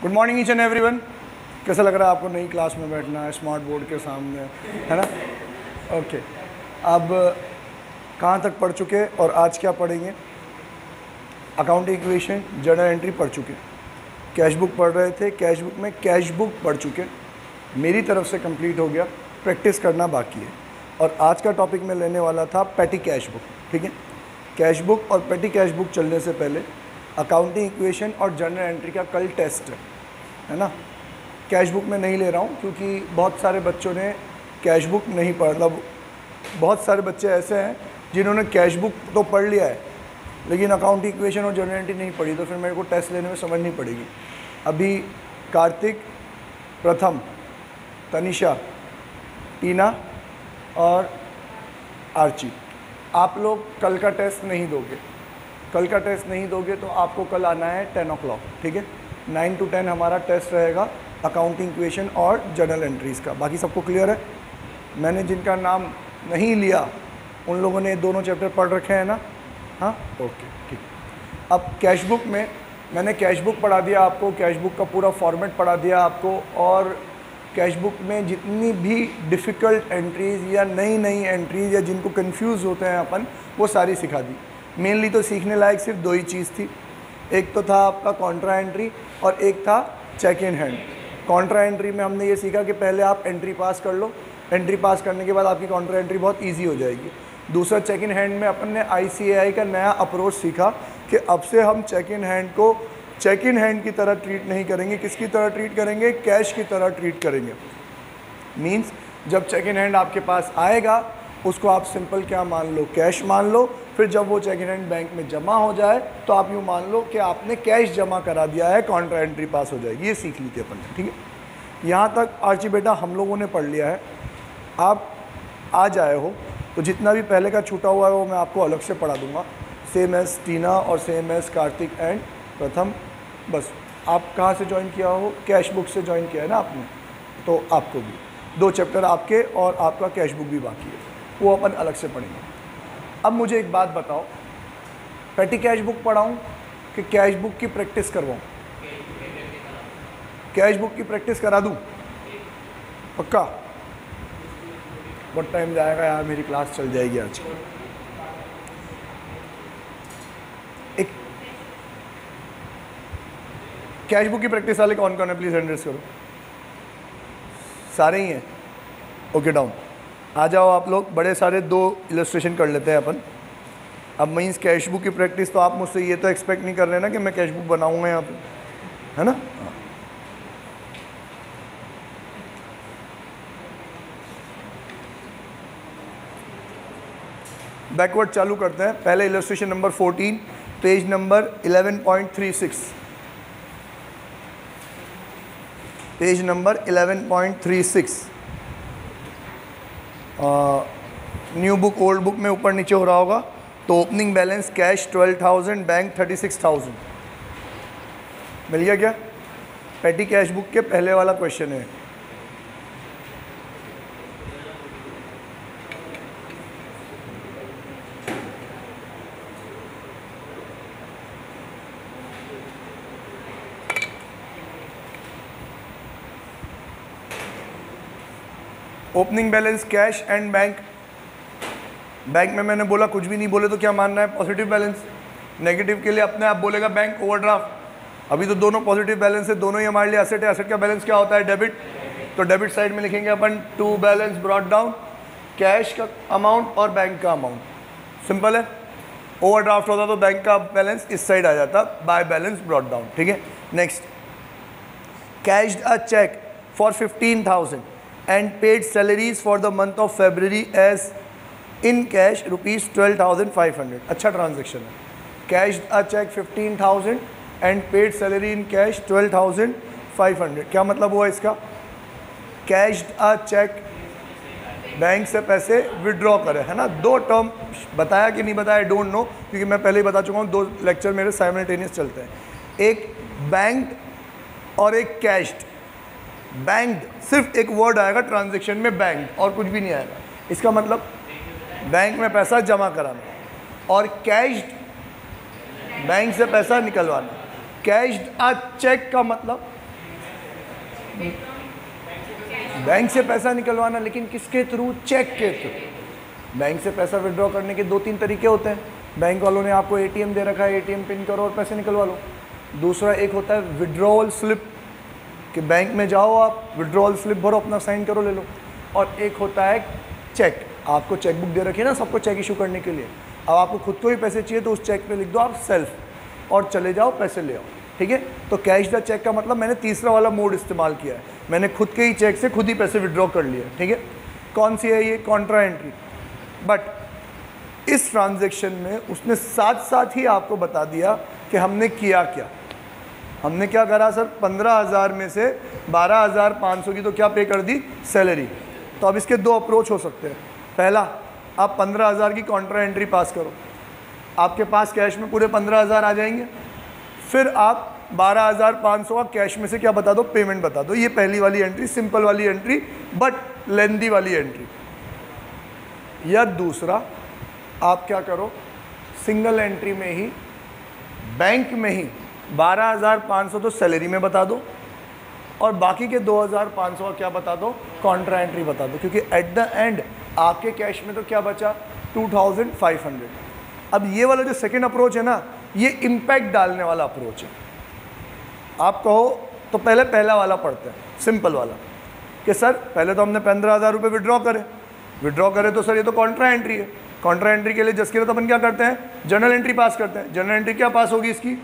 Good morning each and everyone. कैसा लग रहा है आपको नई क्लास में बैठना है स्मार्ट बोर्ड के सामने, है ना? ओके, अब कहाँ तक पढ़ चुके और आज क्या पढ़ेंगे? अकाउंटिंग इक्वेशन, जर्नल एंट्री पढ़ चुके, कैश बुक पढ़ रहे थे, कैश बुक में कैश बुक पढ़ चुके, मेरी तरफ से कंप्लीट हो गया, प्रैक्टिस करना बाकी है। और आज का टॉपिक मैं लेने वाला था पेटी कैश बुक, ठीक है? कैश बुक और पेटी कैश बुक चलने से पहले अकाउंटिंग इक्वेशन और जर्नल एंट्री का कल टेस्ट है ना? कैश बुक में नहीं ले रहा हूँ क्योंकि बहुत सारे बच्चों ने कैश बुक नहीं पढ़ा, मतलब बहुत सारे बच्चे ऐसे हैं जिन्होंने कैश बुक तो पढ़ लिया है लेकिन अकाउंटिंग इक्वेशन और जर्नल एंट्री नहीं पढ़ी, तो फिर मेरे को टेस्ट लेने में समझनी पड़ेगी। अभी कार्तिक, प्रथम, तनिषा, टीना और आर्ची, आप लोग कल का टेस्ट नहीं दोगे। कल का टेस्ट नहीं दोगे तो आपको कल आना है 10 o'clock, ठीक है? 9 to 10 हमारा टेस्ट रहेगा अकाउंटिंग इक्वेशन और जर्नल एंट्रीज़ का। बाकी सबको क्लियर है? मैंने जिनका नाम नहीं लिया उन लोगों ने दोनों चैप्टर पढ़ रखे हैं ना? हाँ, ओके, ठीक। अब कैश बुक में मैंने कैश बुक पढ़ा दिया आपको, कैश बुक का पूरा फॉर्मेट पढ़ा दिया आपको, और कैश बुक में जितनी भी डिफ़िकल्ट एंट्रीज़ या नई एंट्रीज़ या जिनको कंफ्यूज होते हैं अपन, वो सारी सिखा दी। मेनली तो सीखने लायक सिर्फ दो ही चीज़ थी, एक तो था आपका कॉन्ट्रा एंट्री और एक था cheque in hand. Contra entry में हमने ये सीखा कि पहले आप एंट्री पास कर लो, एंट्री पास करने के बाद आपकी कॉन्ट्रा एंट्री बहुत ईजी हो जाएगी। दूसरा, चेक इन हैंड में अपन ने ICAI का नया अप्रोच सीखा कि अब से हम चेक इन हैंड को चेक इन हैंड की तरह ट्रीट नहीं करेंगे। किसकी तरह ट्रीट करेंगे? कैश की तरह ट्रीट करेंगे। मीन्स जब चेक इन हैंड आपके पास आएगा उसको आप सिंपल क्या मान लो? कैश मान लो। फिर जब वो चेक इन हैंड बैंक में जमा हो जाए तो आप यूँ मान लो कि आपने कैश जमा करा दिया है, कॉन्ट्रा एंट्री पास हो जाएगी। ये सीख ली थी अपन ने, ठीक है? यहाँ तक आर्ची बेटा हम लोगों ने पढ़ लिया है। आप आज आए हो तो जितना भी पहले का छूटा हुआ है वो मैं आपको अलग से पढ़ा दूंगा, सेम एज टीना और सेम एज कार्तिक एंड प्रथम। बस आप कहाँ से ज्वाइन किया हो? कैश बुक से ज्वाइन किया है ना आपने, तो आपको भी 2 चैप्टर आपके और आपका कैश बुक भी बाकी है, वो अपन अलग से पढ़ेंगे। अब मुझे एक बात बताओ, पेटी कैश बुक पढ़ाऊँ कि कैश बुक की प्रैक्टिस करवाऊँ? कैश बुक की प्रैक्टिस करा दूँ पक्का? बहुत टाइम जाएगा यार, मेरी क्लास चल जाएगी आज। एक कैश बुक की प्रैक्टिस वाले कौन कौन है? प्लीज़ हैंड रेज करो। सारे ही हैं? Okay, down. आ जाओ आप लोग। बड़े सारे 2 इलस्ट्रेशन कर लेते हैं अपन। अब मीन्स कैश बुक की प्रैक्टिस तो आप मुझसे ये तो एक्सपेक्ट नहीं कर रहे ना कि मैं कैश बुक बनाऊंगा यहाँ पे, है ना? बैकवर्ड चालू करते हैं। पहले illustration number 14, page number 11.36, page number 11.36। New book old book में ऊपर नीचे हो रहा होगा। तो ओपनिंग बैलेंस कैश 12,000, बैंक 36,000। मिल गया क्या? पेटी कैश बुक के पहले वाला क्वेश्चन है। Opening balance cash and bank. Bank में मैंने बोला कुछ भी नहीं बोले तो क्या मानना है? Positive balance. नेगेटिव के लिए अपने आप बोलेगा बैंक ओवरड्राफ्ट। अभी तो दोनों पॉजिटिव बैलेंस है, दोनों ही हमारे लिए एसेट है। एसेट का बैलेंस क्या होता है? डेबिट। तो डेबिट साइड में लिखेंगे अपन to balance brought down, cash का अमाउंट और बैंक का अमाउंट। सिंपल है। ओवरड्राफ्ट होता तो बैंक का बैलेंस इस साइड आ जाता, बाय बैलेंस ब्रॉट डाउन, ठीक है? Next, cashed a cheque for 15,000 and paid salaries for the month of February as in cash rupees 12,500। अच्छा ट्रांजेक्शन है। Cashed a check 15,000 and paid salary in cash 12,500। क्या मतलब हुआ इसका? Cashed a check, bank से पैसे विड्रॉ करे, है ना? 2 टर्म बताया कि नहीं बताया, डोंट नो, क्योंकि मैं पहले ही बता चुका हूँ। 2 लेक्चर मेरे साइमल्टेनियस चलते हैं, एक बैंक और एक कैश्ड। बैंक सिर्फ एक वर्ड आएगा ट्रांजैक्शन में, बैंक, और कुछ भी नहीं आएगा। इसका मतलब बैंक में पैसा जमा कराना, और कैश्ड बैंक से पैसा निकलवाना। कैश्ड अ चेक का मतलब बैंक से पैसा निकलवाना, लेकिन किसके थ्रू? चेक के थ्रू। बैंक से पैसा विड्रॉ करने के 2-3 तरीके होते हैं। बैंक वालों ने आपको एटीएम दे रखा है, एटीएम पिन करो और पैसे निकलवा लो। दूसरा एक होता है विड्रॉवल स्लिप, कि बैंक में जाओ आप, विड्रॉवल स्लिप भरो, अपना साइन करो, ले लो। और एक होता है चेक, आपको चेक बुक दे रखी है ना सबको चेक इशू करने के लिए, अब आपको खुद को ही पैसे चाहिए तो उस चेक पे लिख दो आप सेल्फ और चले जाओ पैसे ले आओ, ठीक है। तो कैश द चेक का मतलब मैंने तीसरा वाला मोड इस्तेमाल किया है, मैंने खुद के ही चेक से खुद ही पैसे विड्रॉ कर लिए, ठीक है। कौन सी है ये? Contra entry. बट इस ट्रांजैक्शन में उसने साथ साथ ही आपको बता दिया कि हमने किया क्या। हमने क्या करा सर? 15,000 में से 12,500 की तो क्या पे कर दी? सैलरी। तो अब इसके 2 अप्रोच हो सकते हैं। पहला, आप 15,000 की कॉन्ट्रा एंट्री पास करो, आपके पास कैश में पूरे 15,000 आ जाएंगे। फिर आप 12,500 का कैश में से क्या बता दो? पेमेंट बता दो। ये पहली वाली एंट्री, सिंपल वाली एंट्री, बट लेंदी वाली एंट्री। या दूसरा, आप क्या करो, सिंगल एंट्री में ही बैंक में ही 12,500 तो सैलरी में बता दो और बाकी के 2,500 का क्या बता दो? कॉन्ट्रा एंट्री बता दो, क्योंकि एट द एंड आपके कैश में तो क्या बचा? 2,500। अब ये वाला जो सेकेंड अप्रोच है ना, ये इम्पैक्ट डालने वाला अप्रोच है। आप कहो तो पहले पहला वाला पढ़ते हैं, सिंपल वाला, कि सर पहले तो हमने 15,000 रुपये विड्रॉ करे तो सर ये तो कॉन्ट्रा एंट्री है। कॉन्ट्रा एंट्री के लिए जस्ट के लिए तो अपन क्या करते हैं? जर्नल एंट्री पास करते हैं। जर्नल एंट्री क्या पास होगी इसकी?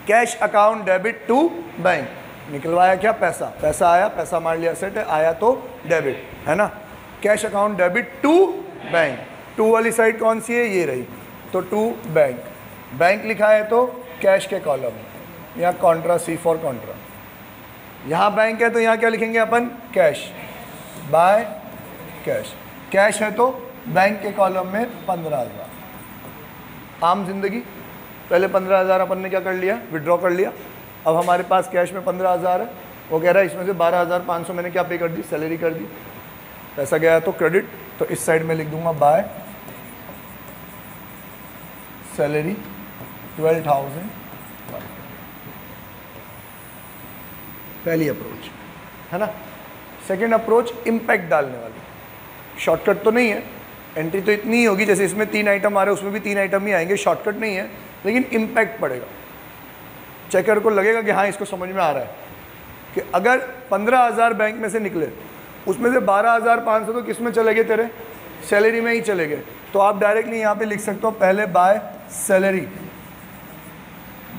Cash account debit to bank. निकलवाया क्या? पैसा। पैसा आया, पैसा मान लिया सेट है, आया तो डेबिट है ना। Cash account debit to bank. To वाली साइड कौन सी है? ये रही, तो टू बैंक। बैंक लिखा है तो कैश के कॉलम, यहाँ कॉन्ट्रा, सी फॉर कॉन्ट्रा। यहाँ बैंक है तो यहाँ क्या लिखेंगे अपन? Cash by cash. कैश है तो बैंक के कॉलम में 15,000। आम जिंदगी, पहले 15,000 अपन ने क्या कर लिया? विड्रॉ कर लिया। अब हमारे पास कैश में 15,000 है, वो कह रहा है इसमें से 12,500 मैंने क्या पे कर दी? सैलरी कर दी। पैसा गया तो क्रेडिट, तो इस साइड में लिख दूंगा बाय सैलरी 12,000। पहली अप्रोच है ना। सेकेंड अप्रोच इम्पैक्ट डालने वाली। शॉर्टकट तो नहीं है, एंट्री तो इतनी ही होगी, जैसे इसमें 3 आइटम आ रहे हैं उसमें भी 3 आइटम ही आएंगे, शॉर्टकट नहीं है, लेकिन इम्पैक्ट पड़ेगा। चेकर को लगेगा कि हाँ इसको समझ में आ रहा है कि अगर 15,000 बैंक में से निकले, उसमें से 12,500 तो किस में चले गए? तेरे सैलरी में ही चले गए। तो आप डायरेक्टली यहाँ पे लिख सकते हो पहले बाय सैलरी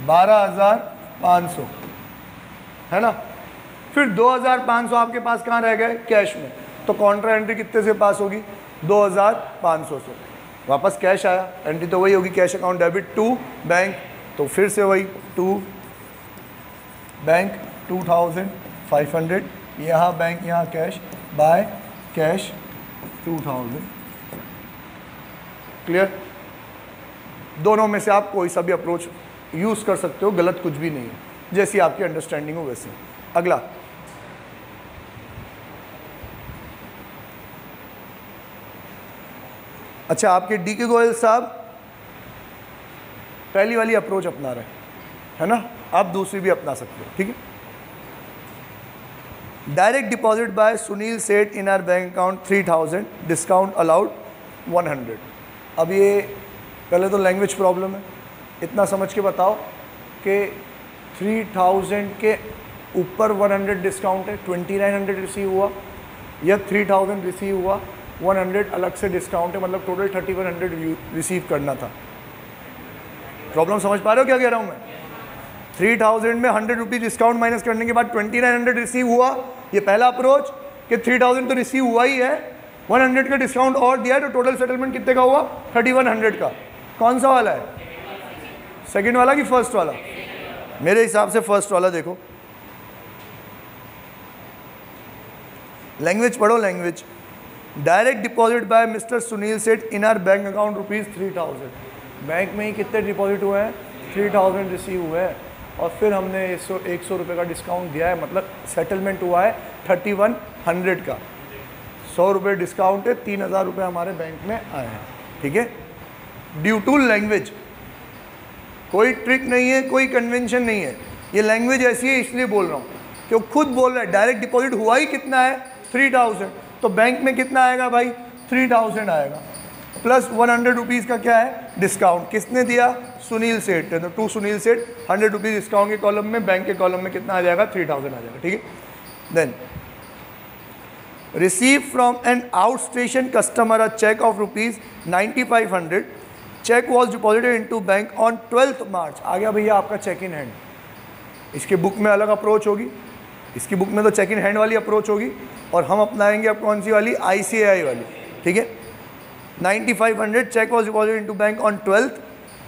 12,500 है ना। फिर 2,500 आपके पास कहाँ रह गए? कैश में। तो कॉन्ट्रा एंट्री कितने से पास होगी? 2,500 से। वापस कैश आया, एंट्री तो वही होगी, cash account debit to bank, तो फिर से वही टू बैंक 2,500, यहाँ बैंक यहाँ कैश, बाय कैश 2,000। क्लियर? दोनों में से आप कोई सा भी अप्रोच यूज़ कर सकते हो, गलत कुछ भी नहीं है, जैसी आपकी अंडरस्टैंडिंग हो वैसे। अगला, अच्छा आपके डी के गोयल साहब पहली वाली अप्रोच अपना रहे है ना, आप दूसरी भी अपना सकते हो, ठीक है। Direct deposit bye Sunil Seth in our bank account 3,000, discount allowed 100। अब ये पहले तो लैंग्वेज प्रॉब्लम है, इतना समझ के बताओ कि 3,000 के ऊपर 100 डिस्काउंट है, 2,900 रिसीव हुआ या 3,000 रिसीव हुआ, 100 अलग से डिस्काउंट है, मतलब टोटल 3,100 रिसीव करना था। प्रॉब्लम समझ पा रहे हो क्या कह रहा हूँ मैं? 3,000 में 100 रुपीज़ डिस्काउंट माइनस करने के बाद 2,900 रिसीव हुआ, ये पहला अप्रोच कि 3,000 तो रिसीव हुआ ही है, 100 का डिस्काउंट और दिया है, तो टोटल सेटलमेंट कितने का हुआ? 3,100 का। कौन सा वाला है? सेकंड वाला कि फर्स्ट वाला? मेरे हिसाब से फर्स्ट वाला। देखो लैंग्वेज पढ़ो, language. Direct deposit by mister Sunil Seth in our bank account ₹3,000। Bank में ही कितने डिपॉजिट हुए हैं? 3,000 रिसीव हुए हैं, और फिर हमने 100 रुपये का डिस्काउंट दिया है, मतलब सेटलमेंट हुआ है 3,100 का। 100 रुपये डिस्काउंट है, 3,000 रुपये हमारे बैंक में आए हैं, ठीक है। ड्यू टू लैंग्वेज कोई ट्रिक नहीं है, कोई कन्वेंशन नहीं है, ये लैंग्वेज ऐसी है इसलिए बोल रहा हूँ कि वो खुद बोल रहा है डायरेक्ट डिपॉजिट हुआ ही कितना है 3000, तो बैंक में कितना आएगा भाई 3000 आएगा प्लस 100 रुपीज़ का क्या है डिस्काउंट, किसने दिया सुनील सेठ ने, तो to Sunil Seth 100 rupees discount के कॉलम में, बैंक के कॉलम में कितना आ जाएगा 3000 आ जाएगा। ठीक है, then receive from an out station customer a cheque of ₹9500, cheque was deposited into bank on 12 March. आ गया भैया आपका चेक इन हैंड। इसके बुक में अलग अप्रोच होगी, इसकी बुक में तो चेक इन हैंड वाली अप्रोच होगी और हम अपनाएंगे अब कौन सी वाली, ICAI वाली। ठीक है, 9500 cheque was deposited into bank on 12th,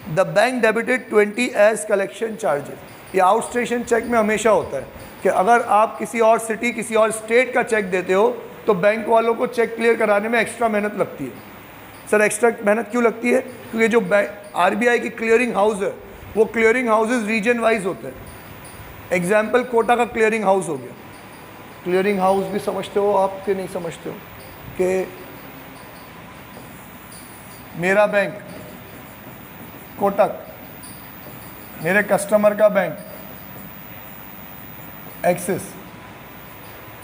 the bank debited 20 as collection charges. ये आउट स्टेशन चेक में हमेशा होता है कि अगर आप किसी और सिटी किसी और स्टेट का चेक देते हो तो बैंक वालों को चेक क्लियर कराने में एक्स्ट्रा मेहनत लगती है। सर एक्स्ट्रा मेहनत क्यों लगती है? क्योंकि जो RBI की क्लियरिंग हाउस है वो क्लियरिंग हाउसेज रीजन वाइज होते हैं। एग्जाम्पल कोटा का क्लियरिंग हाउस हो गया, क्लियरिंग हाउस भी समझते हो आप कि नहीं समझते हो कि मेरा बैंक कोटक, मेरे कस्टमर का बैंक एक्सिस,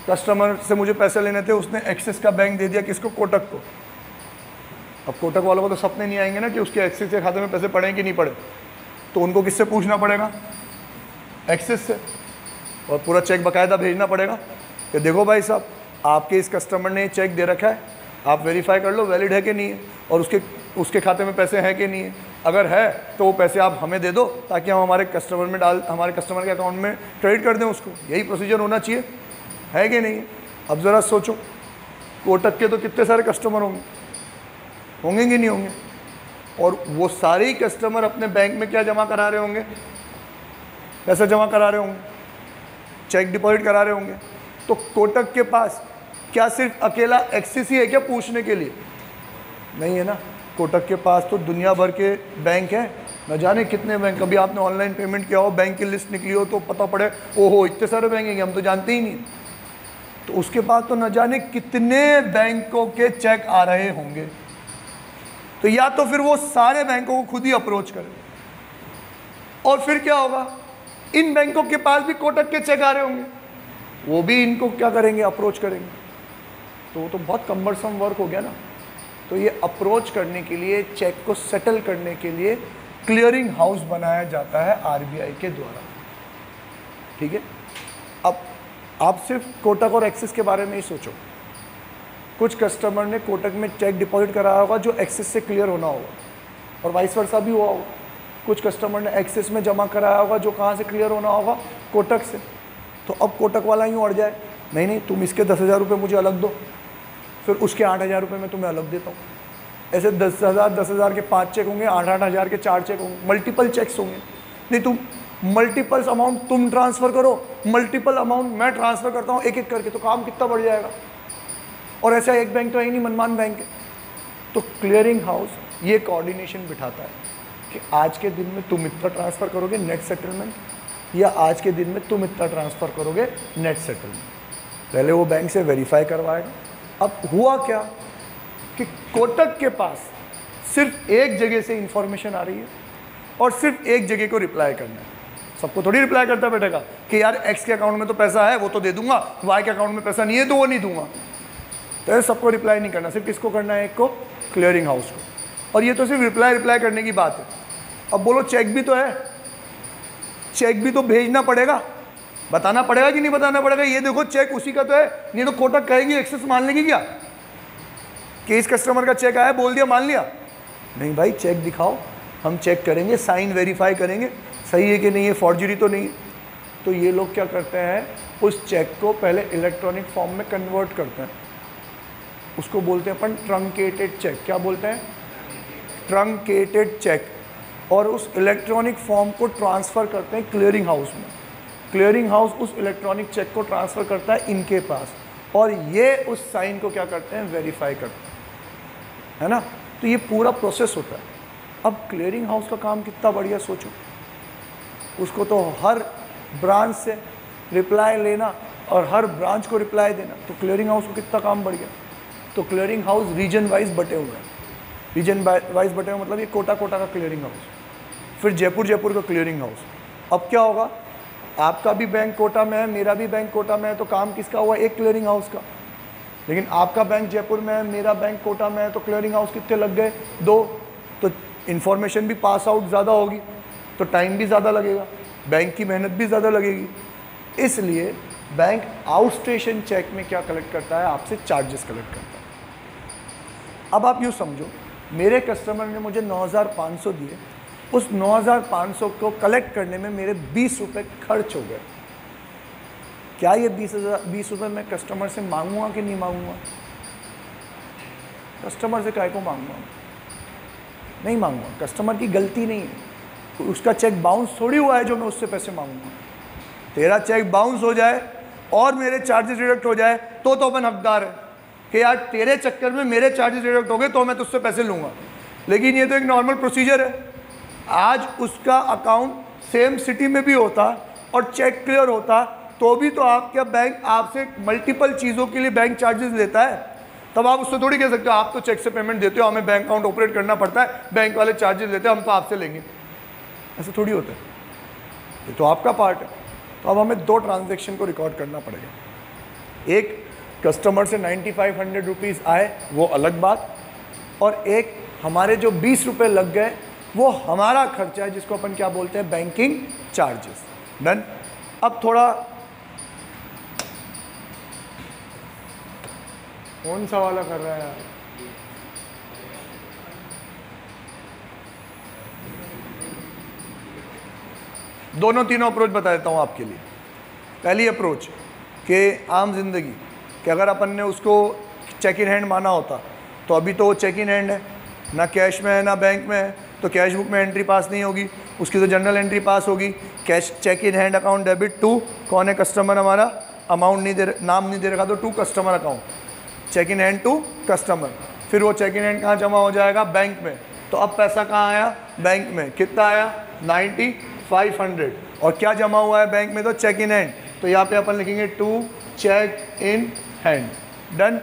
कस्टमर से मुझे पैसे लेने थे, उसने एक्सिस का बैंक दे दिया किसको, कोटक को। अब कोटक वालों को तो सपने नहीं आएंगे ना कि उसके एक्सिस के खाते में पैसे पड़े कि नहीं पड़े, तो उनको किससे पूछना पड़ेगा, एक्सिस से, और पूरा चेक बाकायदा भेजना पड़ेगा कि देखो भाई साहब आपके इस कस्टमर ने चेक दे रखा है, आप वेरीफाई कर लो वैलिड है कि नहीं है और उसके खाते में पैसे हैं कि नहीं है, अगर है तो वो पैसे आप हमें दे दो ताकि हम हमारे कस्टमर के अकाउंट में क्रेडिट कर दें उसको। यही प्रोसीजर होना चाहिए, है कि नहीं है? अब ज़रा सोचो कोटक के तो कितने सारे कस्टमर होंगे कि नहीं होंगे, और वो सारे ही कस्टमर अपने बैंक में क्या जमा करा रहे होंगे, पैसा जमा करा रहे होंगे, चेक डिपॉजिट करा रहे होंगे। तो कोटक के पास क्या सिर्फ अकेला एक्सिस ही है क्या पूछने के लिए? नहीं है ना, कोटक के पास तो दुनिया भर के बैंक हैं, न जाने कितने बैंक। कभी आपने ऑनलाइन पेमेंट किया हो, बैंक की लिस्ट निकली हो तो पता पड़े ओहो इतने सारे बैंक हैं, हम तो जानते ही नहीं। तो उसके पास तो न जाने कितने बैंकों के चेक आ रहे होंगे। तो या तो फिर वो सारे बैंकों को खुद ही अप्रोच करें, और फिर क्या होगा, इन बैंकों के पास भी कोटक के चेक आ रहे होंगे, वो भी इनको क्या करेंगे, अप्रोच करेंगे। तो वो तो बहुत कम्बरसम वर्क हो गया ना। तो ये अप्रोच करने के लिए, चेक को सेटल करने के लिए क्लियरिंग हाउस बनाया जाता है RBI के द्वारा। ठीक है, अब आप सिर्फ कोटक और एक्सिस के बारे में ही सोचो। कुछ कस्टमर ने कोटक में चेक डिपॉजिट कराया होगा जो एक्सिस से क्लियर होना होगा, और वाइस वर्सा भी हुआ होगा। कुछ कस्टमर ने एक्सिस में जमा कराया होगा जो कहाँ से क्लियर होना होगा, कोटक से। तो अब कोटक वाला यूँ अड़ जाए, नहीं तुम इसके 10,000 रुपये मुझे अलग दो, फिर उसके 8,000 रुपये मैं तुम्हें अलग देता हूँ। ऐसे 10,000 के 5 चेक होंगे, 8,000 के 4 चेक होंगे, मल्टीपल चेक्स होंगे। नहीं तुम मल्टीपल्स अमाउंट तुम ट्रांसफ़र करो, मल्टीपल अमाउंट मैं ट्रांसफ़र करता हूँ एक एक करके, तो काम कितना बढ़ जाएगा। और ऐसा एक बैंक तो है ही नहीं, मनमान बैंक है। तो क्लियरिंग हाउस ये कोऑर्डिनेशन बिठाता है कि आज के दिन में तुम इतना ट्रांसफ़र करोगे नेट सेटलमेंट, या आज के दिन में तुम इतना ट्रांसफ़र करोगे नेट सेटलमेंट। पहले वो बैंक से वेरीफाई करवाएगा। अब हुआ क्या कि कोटक के पास सिर्फ एक जगह से इंफॉर्मेशन आ रही है और सिर्फ एक जगह को रिप्लाई करना है। सबको थोड़ी रिप्लाई करता बैठेगा कि यार एक्स के अकाउंट में तो पैसा है वो तो दे दूंगा, वाई के अकाउंट में पैसा नहीं है तो वो नहीं दूंगा। तो सबको रिप्लाई नहीं करना, सिर्फ किसको करना है, एक को, क्लियरिंग हाउस को। और ये तो सिर्फ रिप्लाई करने की बात है। अब बोलो चेक भी तो है, चेक भी तो भेजना पड़ेगा, बताना पड़ेगा कि नहीं बताना पड़ेगा, ये देखो चेक उसी का तो है। नहीं तो कोटक कहेगी, एक्सेस मान लेगी क्या कि इस कस्टमर का चेक आया, बोल दिया मान लिया? नहीं भाई, चेक दिखाओ, हम चेक करेंगे, साइन वेरीफाई करेंगे सही है कि नहीं है, फॉर्जरी तो नहीं है। तो ये लोग क्या करते हैं, उस चेक को पहले इलेक्ट्रॉनिक फॉर्म में कन्वर्ट करते हैं, उसको बोलते हैं अपन ट्रंकेटेड चेक। क्या बोलते हैं? Truncated check. और उस इलेक्ट्रॉनिक फॉर्म को ट्रांसफ़र करते हैं क्लियरिंग हाउस में। क्लियरिंग हाउस उस इलेक्ट्रॉनिक चेक को ट्रांसफ़र करता है इनके पास, और ये उस साइन को क्या करते हैं, वेरीफाई करते हैं, है ना। तो ये पूरा प्रोसेस होता है। अब क्लियरिंग हाउस का काम कितना बढ़िया सोचो, उसको तो हर ब्रांच से रिप्लाई लेना और हर ब्रांच को रिप्लाई देना। तो क्लियरिंग हाउस को कितना काम बढ़ गया। तो क्लियरिंग हाउस रीजन वाइज बटे हुए हैं। रीजन वाइज बटे हुए मतलब ये कोटा का क्लियरिंग हाउस, फिर जयपुर का क्लियरिंग हाउस। अब क्या होगा, आपका भी बैंक कोटा में है, मेरा भी बैंक कोटा में है, तो काम किसका हुआ, एक क्लियरिंग हाउस का। लेकिन आपका बैंक जयपुर में है, मेरा बैंक कोटा में है, तो क्लियरिंग हाउस कितने लग गए, 2। तो इन्फॉर्मेशन भी पास आउट ज़्यादा होगी, तो टाइम भी ज़्यादा लगेगा, बैंक की मेहनत भी ज़्यादा लगेगी। इसलिए बैंक आउट स्टेशन चेक में क्या कलेक्ट करता है, आपसे चार्जेस कलेक्ट करता है। अब आप यूँ समझो, मेरे कस्टमर ने मुझे 9,500 दिए, उस 9,500 को कलेक्ट करने में मेरे 20 रुपये खर्च हो गए। क्या ये 20 रुपये मैं कस्टमर से मांगूंगा कि नहीं मांगूंगा? कस्टमर से काय को मांगूंगा? नहीं मांगूंगा, कस्टमर की गलती नहीं है, तो उसका चेक बाउंस थोड़ी हुआ है जो मैं उससे पैसे मांगूंगा। तेरा चेक बाउंस हो जाए और मेरे चार्जेस डिडक्ट हो जाए तो अपन हकदार है कि यार तेरे चक्कर में मेरे चार्जेस डिडक्ट हो गए तो मैं तुझसे पैसे लूँगा। लेकिन ये तो एक नॉर्मल प्रोसीजर है। आज उसका अकाउंट सेम सिटी में भी होता और चेक क्लियर होता तो भी तो आपका बैंक आपसे मल्टीपल चीज़ों के लिए बैंक चार्जेस लेता है। तब आप उससे थोड़ी कह सकते हो आप तो चेक से पेमेंट देते हो, हमें बैंक अकाउंट ऑपरेट करना पड़ता है, बैंक वाले चार्जेस लेते हैं, हम तो आपसे लेंगे। ऐसा थोड़ी होता है, ये तो आपका पार्ट है। तो अब हमें 2 ट्रांजैक्शन को रिकॉर्ड करना पड़ेगा। एक कस्टमर से 9,500 रुपीज़ आए, वो अलग बात, और एक हमारे जो 20 रुपये लग गए वो हमारा खर्चा है, जिसको अपन क्या बोलते हैं, बैंकिंग चार्जेस। डन। अब थोड़ा कौन सा वाला कर रहा है यार, दोनों तीनों अप्रोच बता देता हूँ आपके लिए। पहली अप्रोच कि आम जिंदगी कि अगर अपन ने उसको चेक इन हैंड माना होता तो अभी तो वो चेक इन हैंड है, ना कैश में है ना बैंक में है, तो कैश बुक में एंट्री पास नहीं होगी, उसकी तो जनरल एंट्री पास होगी। Cash cheque in hand account debit to कौन है, कस्टमर हमारा, अमाउंट नहीं दे, नाम नहीं दे रखा तो to customer account, cheque in hand to customer. फिर वो चेक इन हैंड कहाँ जमा हो जाएगा, बैंक में। तो अब पैसा कहाँ आया, बैंक में। कितना आया, 9,500। और क्या जमा हुआ है बैंक में, तो चेक इन हैंड। तो यहाँ पे अपन लिखेंगे to cheque in hand. Done.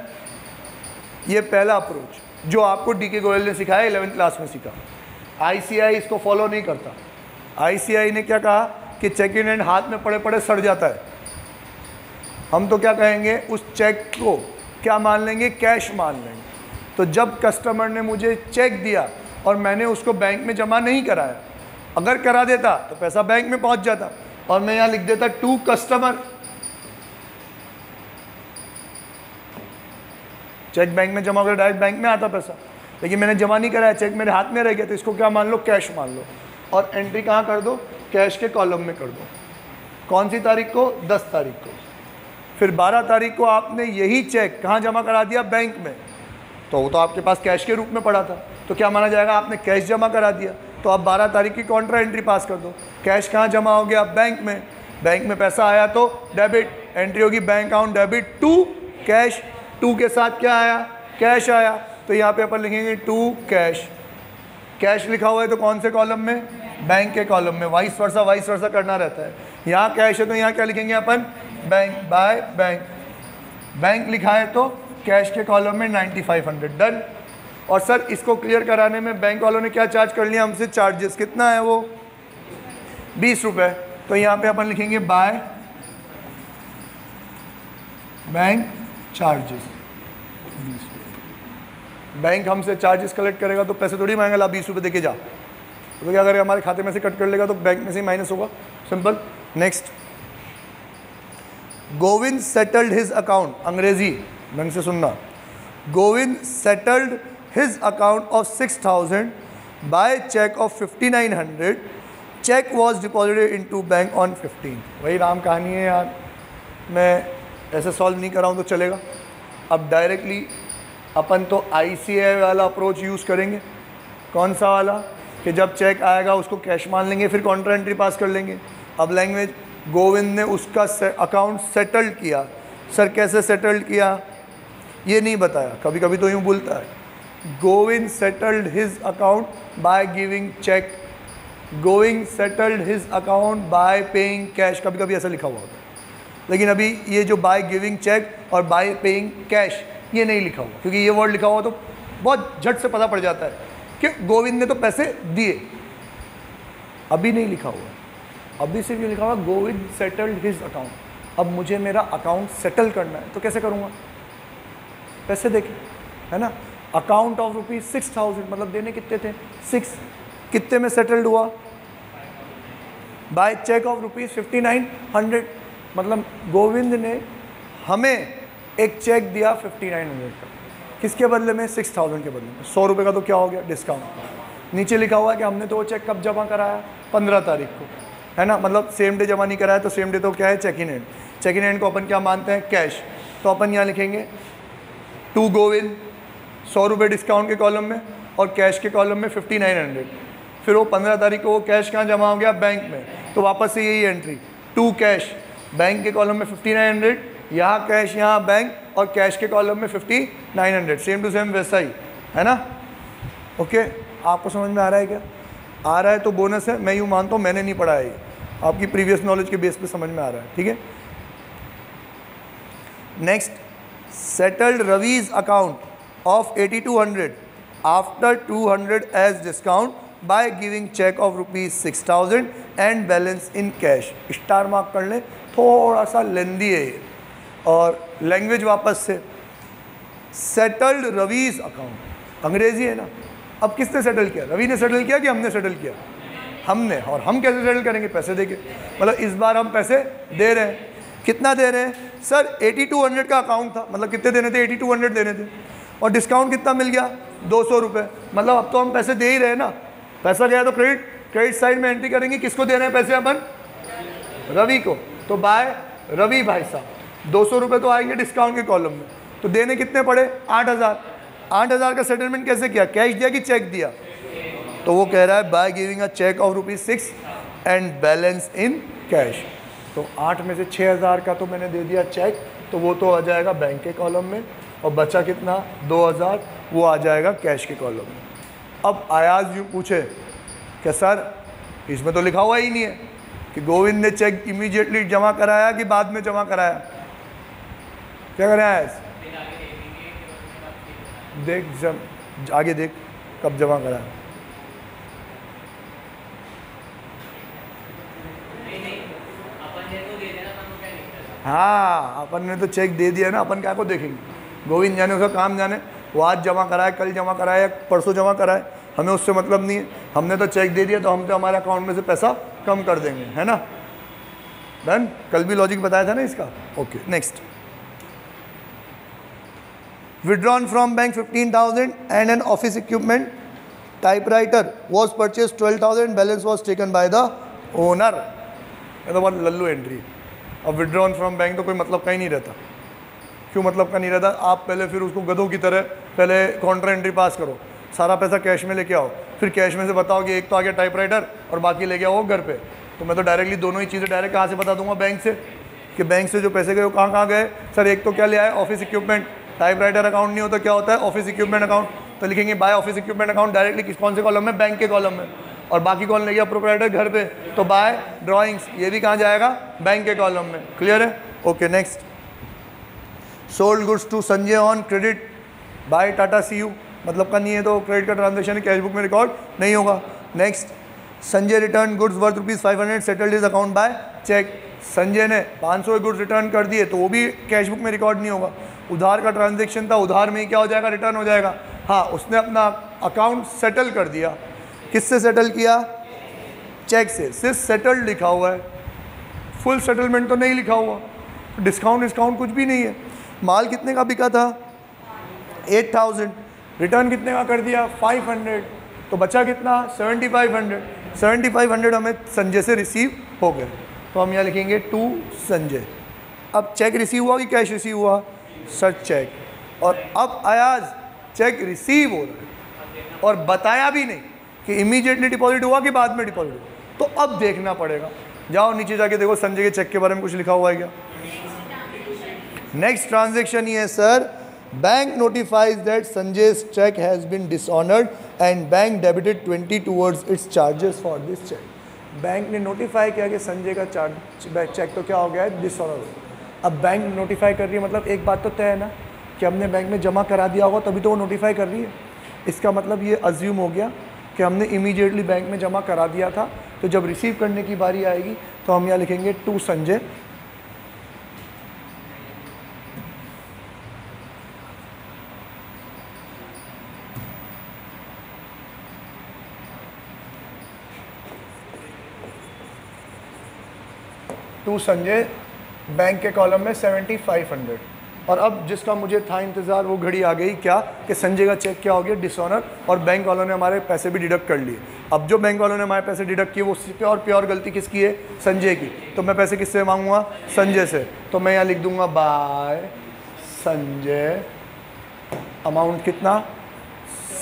ये पहला अप्रोच जो आपको डीके गोयल ने सिखाया, 11th क्लास में सीखा। आईसीआई इसको फॉलो नहीं करता। आईसीआई ने क्या कहा कि चेक इन हैंड हाथ में पड़े पड़े सड़ जाता है। हम तो क्या कहेंगे, उस चेक को क्या मान लेंगे, कैश मान लेंगे। तो जब कस्टमर ने मुझे चेक दिया और मैंने उसको बैंक में जमा नहीं कराया, अगर करा देता तो पैसा बैंक में पहुंच जाता और मैं यहाँ लिख देता टू कस्टमर। चेक बैंक में जमा कर डायरेक्ट बैंक में आता पैसा, लेकिन मैंने जमा नहीं कराया, चेक मेरे हाथ में रह गया, तो इसको क्या मान लो, कैश मान लो। और एंट्री कहाँ कर दो, कैश के कॉलम में कर दो। कौन सी तारीख को, 10 तारीख को। फिर 12 तारीख को आपने यही चेक कहाँ जमा करा दिया, बैंक में। तो वो तो आपके पास कैश के रूप में पड़ा था, तो क्या माना जाएगा, आपने कैश जमा करा दिया। तो अब 12 तारीख की कॉन्ट्रा एंट्री पास कर दो। कैश कहाँ जमा हो गया, बैंक में। बैंक में पैसा आया तो डेबिट, एंट्री होगी bank account debit to cash. To के साथ क्या आया, कैश आया। तो यहाँ पे अपन लिखेंगे टू कैश। कैश लिखा हुआ है तो कौन से कॉलम में, बैंक के कॉलम में। वाइस वर्सा करना रहता है। यहाँ कैश है तो यहाँ क्या लिखेंगे अपन, बैंक बाय बैंक। बैंक लिखा है तो कैश के कॉलम में 9,500। डन। और सर इसको क्लियर कराने में बैंक वालों ने क्या चार्ज कर लिया हमसे, चार्जेस। कितना है वो, 20 रुपये। तो यहाँ पे अपन लिखेंगे बाय बैंक चार्जेस। बैंक हमसे चार्जेस कलेक्ट करेगा तो पैसे थोड़ी मांगेगा, ला 20 रुपये देके जा। तो क्या करेगा, हमारे खाते में से कट कर लेगा तो बैंक में से माइनस होगा। Simple. Next, Govind settled his account. अंग्रेजी ढंग से सुनना। Govind settled his account of 6,000 by cheque of 5,900। Cheque was deposited into bank on 15। वही राम कहानी है यार, मैं ऐसे सॉल्व नहीं कराऊँ तो चलेगा। अब डायरेक्टली अपन तो आईसीआई वाला अप्रोच यूज़ करेंगे। कौन सा वाला, कि जब चेक आएगा उसको कैश मान लेंगे, फिर कॉन्ट्रा एंट्री पास कर लेंगे। अब लैंग्वेज, गोविंद ने उसका अकाउंट सेटल्ड किया। सर कैसे सेटल्ड किया ये नहीं बताया, कभी कभी तो यूँ बोलता है Govind settled his account by giving cheque, Govind settled his account by paying cash, कभी कभी ऐसा लिखा हुआ होता है। लेकिन अभी ये जो बाय गिविंग चेक और बाय पेइंग कैश ये नहीं लिखा हुआ, क्योंकि ये वर्ड लिखा हुआ तो बहुत झट से पता पड़ जाता है कि गोविंद ने तो पैसे दिए। अभी नहीं लिखा हुआ है, अभी सिर्फ ये लिखा हुआ गोविंद सेटल्ड हिज अकाउंट। अब मुझे मेरा अकाउंट सेटल करना है तो कैसे करूँगा? पैसे देके, है ना। अकाउंट ऑफ ₹6,000 मतलब देने कितने थे? 6। कितने में सेटल्ड हुआ? By cheque of ₹5900। मतलब गोविंद ने हमें एक चेक दिया 5900 का, किसके बदले में? 6000 के बदले में। 100 रुपये का तो क्या हो गया? डिस्काउंट। नीचे लिखा हुआ है कि हमने तो वो चेक कब जमा कराया? 15 तारीख को, है ना। मतलब सेम डे जमा नहीं कराया तो सेम डे तो क्या है? Cheque in hand. Cheque in hand को अपन क्या मानते हैं? कैश। तो अपन यहाँ लिखेंगे टू गोविंद, 100 रुपये डिस्काउंट के कॉलम में और कैश के कॉलम में 5900। फिर वो 15 तारीख को वो कैश कहाँ जमा हो गया? बैंक में। तो वापस से यही एंट्री, टू कैश, बैंक के कॉलम में 5900, यहाँ कैश यहाँ बैंक, और कैश के कॉलम में 5900। सेम टू सेम वैसा ही, है ना। ओके, आपको समझ में आ रहा है क्या? आ रहा है तो बोनस है, मैं यूँ मानता हूँ, मैंने नहीं पढ़ा है ये, आपकी प्रीवियस नॉलेज के बेस पे समझ में आ रहा है, ठीक है। Next, settled Ravi's account of 8200 after 200 as discount by giving cheque of ₹6000 and balance in cash. Star mark कर लें, थोड़ा सा लेंदी है ये। और लैंग्वेज वापस से, सेटल्ड रवीज अकाउंट, अंग्रेजी है ना। अब किसने सेटल किया? रवि ने सेटल किया कि हमने सेटल किया? हमने। और हम कैसे सेटल करेंगे? पैसे देके। मतलब इस बार हम पैसे दे रहे हैं। कितना दे रहे हैं? सर 8200 का अकाउंट था, मतलब कितने देने थे? 8200 देने थे, और डिस्काउंट कितना मिल गया? 200 रुपये। मतलब अब तो हम पैसे दे ही रहे हैं ना। पैसा गया तो क्रेडिट साइड में एंट्री करेंगे। किसको दे रहे हैं पैसे अपन? रवि को। तो बाय रवि भाई साहब 200 रुपये तो आएंगे डिस्काउंट के कॉलम में। तो देने कितने पड़े? 8000। 8000 का सेटलमेंट कैसे किया? कैश दिया कि चेक दिया? तो वो कह रहा है by giving a cheque of ₹6 and balance in cash. तो 8 में से 6000 का तो मैंने दे दिया चेक, तो वो तो आ जाएगा बैंक के कॉलम में, और बचा कितना? 2000, वो आ जाएगा कैश के कॉलम में। अब आयाज यूँ पूछे कि सर इसमें तो लिखा हुआ ही नहीं है कि गोविंद ने चेक इमीडिएटली जमा कराया कि बाद में जमा कराया। क्या करें आयाज? देख आगे देख कब जमा कराया। हाँ, अपन ने तो चेक दे दिया ना, अपन क्या को देखेंगे? गोविंद जाने, उसका काम जाने, वो आज जमा कराए, कल जमा कराए या परसों जमा कराए, हमें उससे मतलब नहीं है। हमने तो चेक दे दिया तो हम तो हमारे अकाउंट में से पैसा कम कर देंगे, है ना। डन। कल भी लॉजिक बताया था ना इसका। Okay, next, withdrawn from bank 15,000 and an office equipment typewriter was purchased 12,000, balance was taken by the owner। ये तो बहुत लल्लू एंट्री। अब विड्रॉन फ्रॉम बैंक तो कोई मतलब का ही नहीं रहता। क्यों मतलब का नहीं रहता? आप पहले फिर उसको गधों की तरह पहले काउंटर एंट्री पास करो, सारा पैसा कैश में लेके आओ, फिर कैश में से बताओ कि एक तो आ गया टाइपराइटर और बाकी लेके आओ घर पे। तो मैं तो डायरेक्टली दोनों ही चीज़ें डायरेक्ट कहाँ से बता दूंगा? बैंक से। कि बैंक से जो पैसे गए वो कहाँ कहाँ गए? सर एक तो क्या ले आए? Office equipment. टाइपराइटर अकाउंट नहीं होता क्या होता है? Office equipment account. तो लिखेंगे by office equipment account directly कौन से कॉलम में? बैंक के कॉलम में। और बाकी कौन ले गया? प्रोप्राइटर घर पे, तो बाय ड्राइंग्स, ये भी कहाँ जाएगा? बैंक के कॉलम में। क्लियर है? Okay, next, sold goods to Sanjay on credit by Tata CU, मतलब का नहीं है तो क्रेडिट का ट्रांजेक्शन कैश बुक में रिकॉर्ड नहीं होगा। Next, Sanjay return goods worth ₹500 settled his account by cheque. Sanjay ने 500 गुड्स रिटर्न कर दिए तो वो भी कैश बुक में रिकॉर्ड नहीं होगा। उधार का ट्रांजेक्शन था, उधार में ही क्या हो जाएगा? रिटर्न हो जाएगा। हाँ, उसने अपना अकाउंट सेटल कर दिया। किससे सेटल किया? चेक से। सिर्फ सेटल्ड लिखा हुआ है, फुल सेटलमेंट तो नहीं लिखा हुआ। डिस्काउंट कुछ भी नहीं है। माल कितने का बिका था? 8000। रिटर्न कितने का कर दिया? 500। तो बचा कितना? 7500। 7500 हमें संजय से रिसीव हो गए, तो हम यहाँ लिखेंगे टू संजय। अब चेक रिसीव हुआ कि कैश रिसीव हुआ? Sir cheque. और अब अयाज चेक रिसीव हो रहा है और बताया भी नहीं कि इमीडिएटली डिपॉजिट हुआ कि बाद में डिपॉजिट हुआ। तो अब देखना पड़ेगा। जाओ नीचे जाके देखो संजय के चेक के बारे में कुछ लिखा हुआ है क्या? नेक्स्ट ट्रांजेक्शन ये है sir, bank notifies that Sanjay's cheque has been dishonoured and bank debited 20 towards its charges for this cheque. Bank ने नोटिफाई किया कि संजय का चेक तो क्या हो गया है? डिसऑनर। अब बैंक नोटिफाई कर रही है, मतलब एक बात तो तय है ना कि हमने बैंक में जमा करा दिया होगा तभी तो वो नोटिफाई कर रही है। इसका मतलब ये अज्यूम हो गया कि हमने इमीडिएटली बैंक में जमा करा दिया था, तो जब रिसीव करने की बारी आएगी तो हम यहाँ लिखेंगे to Sanjay, to Sanjay, bank के कॉलम में 7500। और अब जिसका मुझे था इंतज़ार वो घड़ी आ गई, क्या कि संजय का चेक क्या हो गया, डिसऑनर, और बैंक वालों ने हमारे पैसे भी डिडक्ट कर लिए। अब जो बैंक वालों ने हमारे पैसे डिडक्ट किए वो प्योर गलती किसकी है, संजय की। तो मैं पैसे किससे मांगूंगा, संजय से। तो मैं यहाँ लिख दूंगा बाय संजय, अमाउंट कितना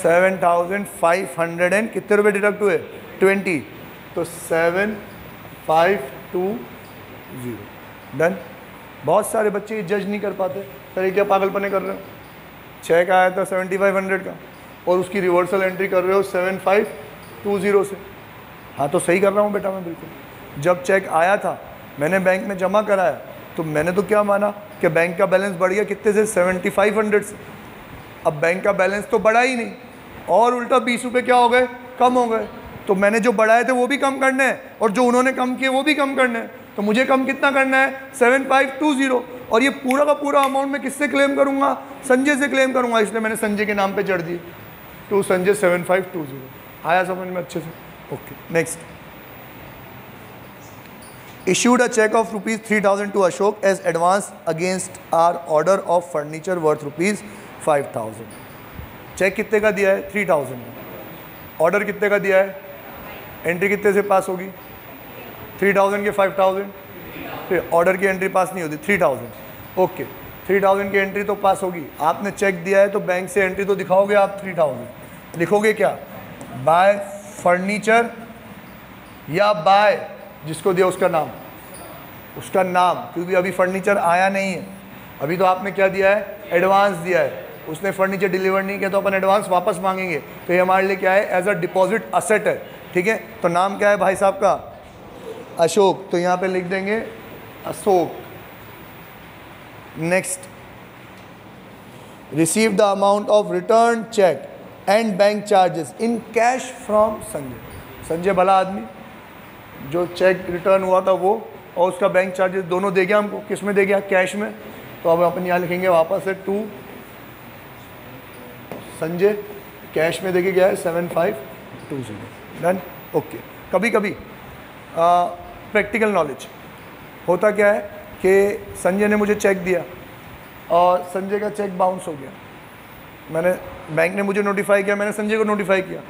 7500 एंड कितने रुपये डिडक्ट हुए 20, तो 7520। डन। बहुत सारे बच्चे ये जज नहीं कर पाते, सर ये क्या पागलपने कर रहे हो, चेक आया था 7500 का और उसकी रिवर्सल एंट्री कर रहे हो 7520 से। हाँ तो सही कर रहा हूँ बेटा मैं बिल्कुल। जब चेक आया था मैंने बैंक में जमा कराया तो मैंने तो क्या माना कि बैंक का बैलेंस बढ़ गया कितने से, 7500 से। अब बैंक का बैलेंस तो बढ़ा ही नहीं और उल्टा 20 रुपये क्या हो गए, कम हो गए। तो मैंने जो बढ़ाए थे वो भी कम करने हैं और जो उन्होंने कम किए वो भी कम करने हैं। तो मुझे कम कितना करना है, 7520। और ये पूरा का पूरा अमाउंट मैं किससे क्लेम करूंगा, संजय से क्लेम करूंगा, इसलिए मैंने संजय के नाम पे चढ़ दी टू संजय 7520। आया समझ में अच्छे से? Okay next. Issued a check of ₹3000 to Ashok as advance against our order of furniture worth ₹5000। Check कितने का दिया है, 3000 का। ऑर्डर कितने का दिया है, एंट्री कितने से पास होगी, 3000 के 5000, फिर ऑर्डर की एंट्री पास नहीं होती 3000। ओके 3000 की एंट्री तो पास होगी। आपने चेक दिया है तो बैंक से एंट्री तो दिखाओगे आप 3000। लिखोगे क्या, बाय फर्नीचर या बाय जिसको दिया उसका नाम, क्योंकि अभी फर्नीचर आया नहीं है, अभी तो आपने क्या दिया है, एडवांस दिया है। उसने फर्नीचर डिलीवर नहीं किया तो अपन एडवांस वापस मांगेंगे, तो ये हमारे लिए क्या है, एज अ डिपॉजिट असेट है। ठीक है, तो नाम क्या है भाई साहब का, अशोक, तो यहाँ पे लिख देंगे Ashok. Next, receive the amount of return cheque and bank charges in cash from Sanjay. Sanjay भला आदमी, जो चेक रिटर्न हुआ था वो और उसका बैंक चार्जेस दोनों दे गया हमको। किस में दे गया, कैश में। तो अब अपन यहाँ लिखेंगे वापस से टू संजय, कैश में देके गया है 7520। डन। ओके। कभी कभी प्रैक्टिकल नॉलेज होता क्या है कि संजय ने मुझे चेक दिया और संजय का चेक बाउंस हो गया। मैंने, बैंक ने मुझे नोटिफाई किया, मैंने संजय को नोटिफाई किया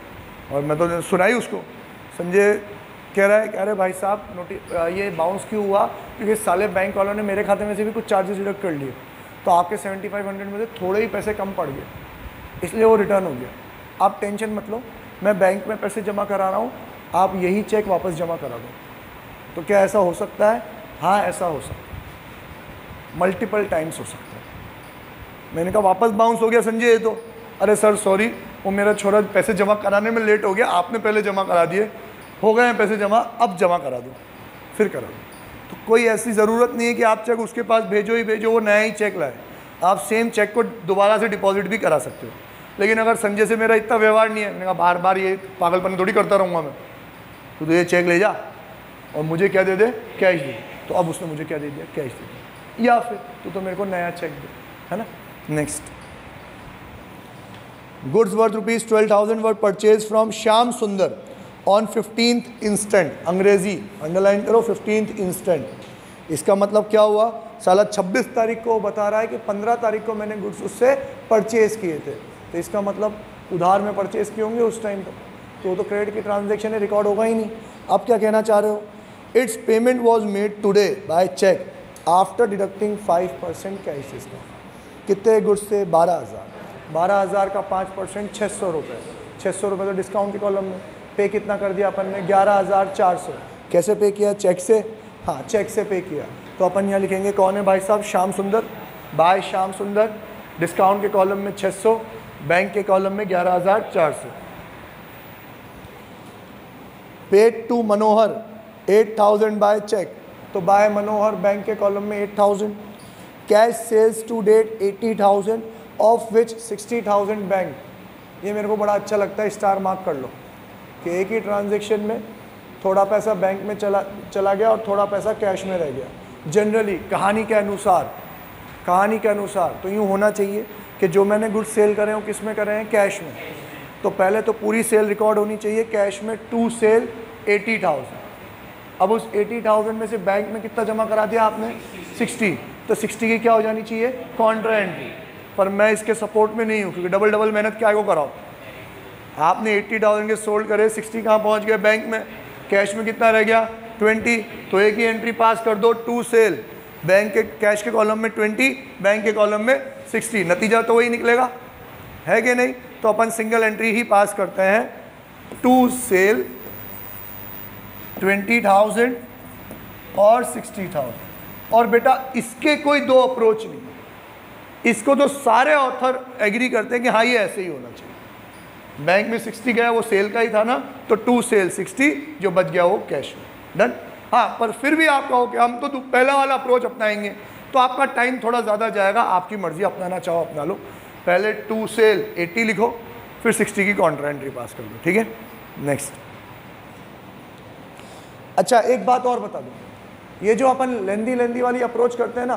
और मैं तो सुनाई उसको। संजय कह रहा है कि अरे भाई साहब ये बाउंस क्यों हुआ, क्योंकि साले बैंक वालों ने मेरे खाते में से भी कुछ चार्जेस डिडक्ट कर लिए, तो आपके 7500 में से थोड़े ही पैसे कम पड़ गए, इसलिए वो रिटर्न हो गया। आप टेंशन मत लो, मैं बैंक में पैसे जमा करा रहा हूँ, आप यही चेक वापस जमा करा दो। तो क्या ऐसा हो सकता है? हाँ ऐसा हो सकता है, मल्टीपल टाइम्स हो सकता है। मैंने कहा वापस बाउंस हो गया संजय, तो अरे सर सॉरी, वो मेरा छोरा पैसे जमा कराने में लेट हो गया, आपने पहले जमा करा दिए, हो गए हैं पैसे जमा, अब जमा करा दो, फिर करा दो। तो कोई ऐसी ज़रूरत नहीं है कि आप चेक उसके पास भेजो ही भेजो, वो नया ही चेक लाए। आप सेम चेक को दोबारा से डिपॉजिट भी करा सकते हो। लेकिन अगर संजय से मेरा इतना व्यवहार नहीं है, मैंने कहा बार बार ये पागलपन थोड़ी करता रहूँगा मैं, तो ये चेक ले जा और मुझे क्या दे दे, कैश दे। तो अब उसने मुझे क्या दे दिया, कैश दे दिया, या फिर तो मेरे को नया चेक दे, है ना। Next, goods worth ₹12,000 were purchase from Shyam सुंदर ऑन 15th इंस्टेंट। अंग्रेजी अंडरलाइन करो, 15th इंस्टेंट। इसका मतलब क्या हुआ, साला 26 तारीख को बता रहा है कि 15 तारीख को मैंने गुड्स उससे परचेज़ किए थे, तो इसका मतलब उधार में परचेज़ किए होंगे उस टाइम तक, तो वो तो क्रेडिट की ट्रांजैक्शन है, रिकॉर्ड होगा ही नहीं। अब क्या कहना चाह रहे हो, its payment was made today by cheque after deducting 5% cash discount. कितने गुड्स से, 12,000 का 5% 600 रुपये, 600 रुपये तो डिस्काउंट के कॉलम में। पे कितना कर दिया अपन ने, 11,400। कैसे पे किया, चेक से, हाँ चेक से पे किया। तो अपन यहाँ लिखेंगे कौन है भाई साहब, श्याम सुंदर, बाय श्याम सुंदर, डिस्काउंट के कॉलम में 600, बैंक के कॉलम में 11,400। Paid to Manohar 8,000 by cheque, तो बाय मनोहर बैंक के कॉलम में 8,000। Cash sales to date 80,000 of which 60,000 bank. ये मेरे को बड़ा अच्छा लगता है, स्टार मार्क कर लो कि एक ही ट्रांजैक्शन में थोड़ा पैसा बैंक में चला गया और थोड़ा पैसा कैश में रह गया। जनरली कहानी के अनुसार तो यूँ होना चाहिए कि जो मैंने गुड्स सेल करे हैं किस में करे हैं, कैश में। तो पहले तो पूरी सेल रिकॉर्ड होनी चाहिए कैश में, टू सेल 80,000। अब उस 80,000 में से बैंक में कितना जमा करा दिया आपने, 60। तो 60 की क्या हो जानी चाहिए, कॉन्ट्रा एंट्री। पर मैं इसके सपोर्ट में नहीं हूँ, क्योंकि डबल डबल मेहनत क्या को कराओ। आपने 80,000 के सोल्ड करे, 60 कहाँ पहुँच गए बैंक में, कैश में कितना रह गया 20। तो एक ही एंट्री पास कर दो, टू सेल, बैंक के कैश के कॉलम में 20, बैंक के कॉलम में 60। नतीजा तो वही निकलेगा, है कि नहीं। तो अपन सिंगल एंट्री ही पास करते हैं, टू सेल 20,000 और 60,000। और बेटा इसके कोई दो अप्रोच नहीं, इसको तो सारे ऑथर एग्री करते हैं कि हाँ ये ऐसे ही होना चाहिए। बैंक में 60 गया, वो सेल का ही था ना, तो टू सेल 60, जो बच गया वो कैश में, डन। हाँ, पर फिर भी आप कहो कि हम तो पहला वाला अप्रोच अपनाएंगे, तो आपका टाइम थोड़ा ज़्यादा जाएगा। आपकी मर्जी, अपनाना चाहो अपना लो। पहले टू सेल 80 लिखो, फिर 60 की कॉन्ट्रा एंट्री पास कर दो, ठीक है। नेक्स्ट। अच्छा, एक बात और बता दूँ, ये जो अपन लेंदी वाली अप्रोच करते हैं ना,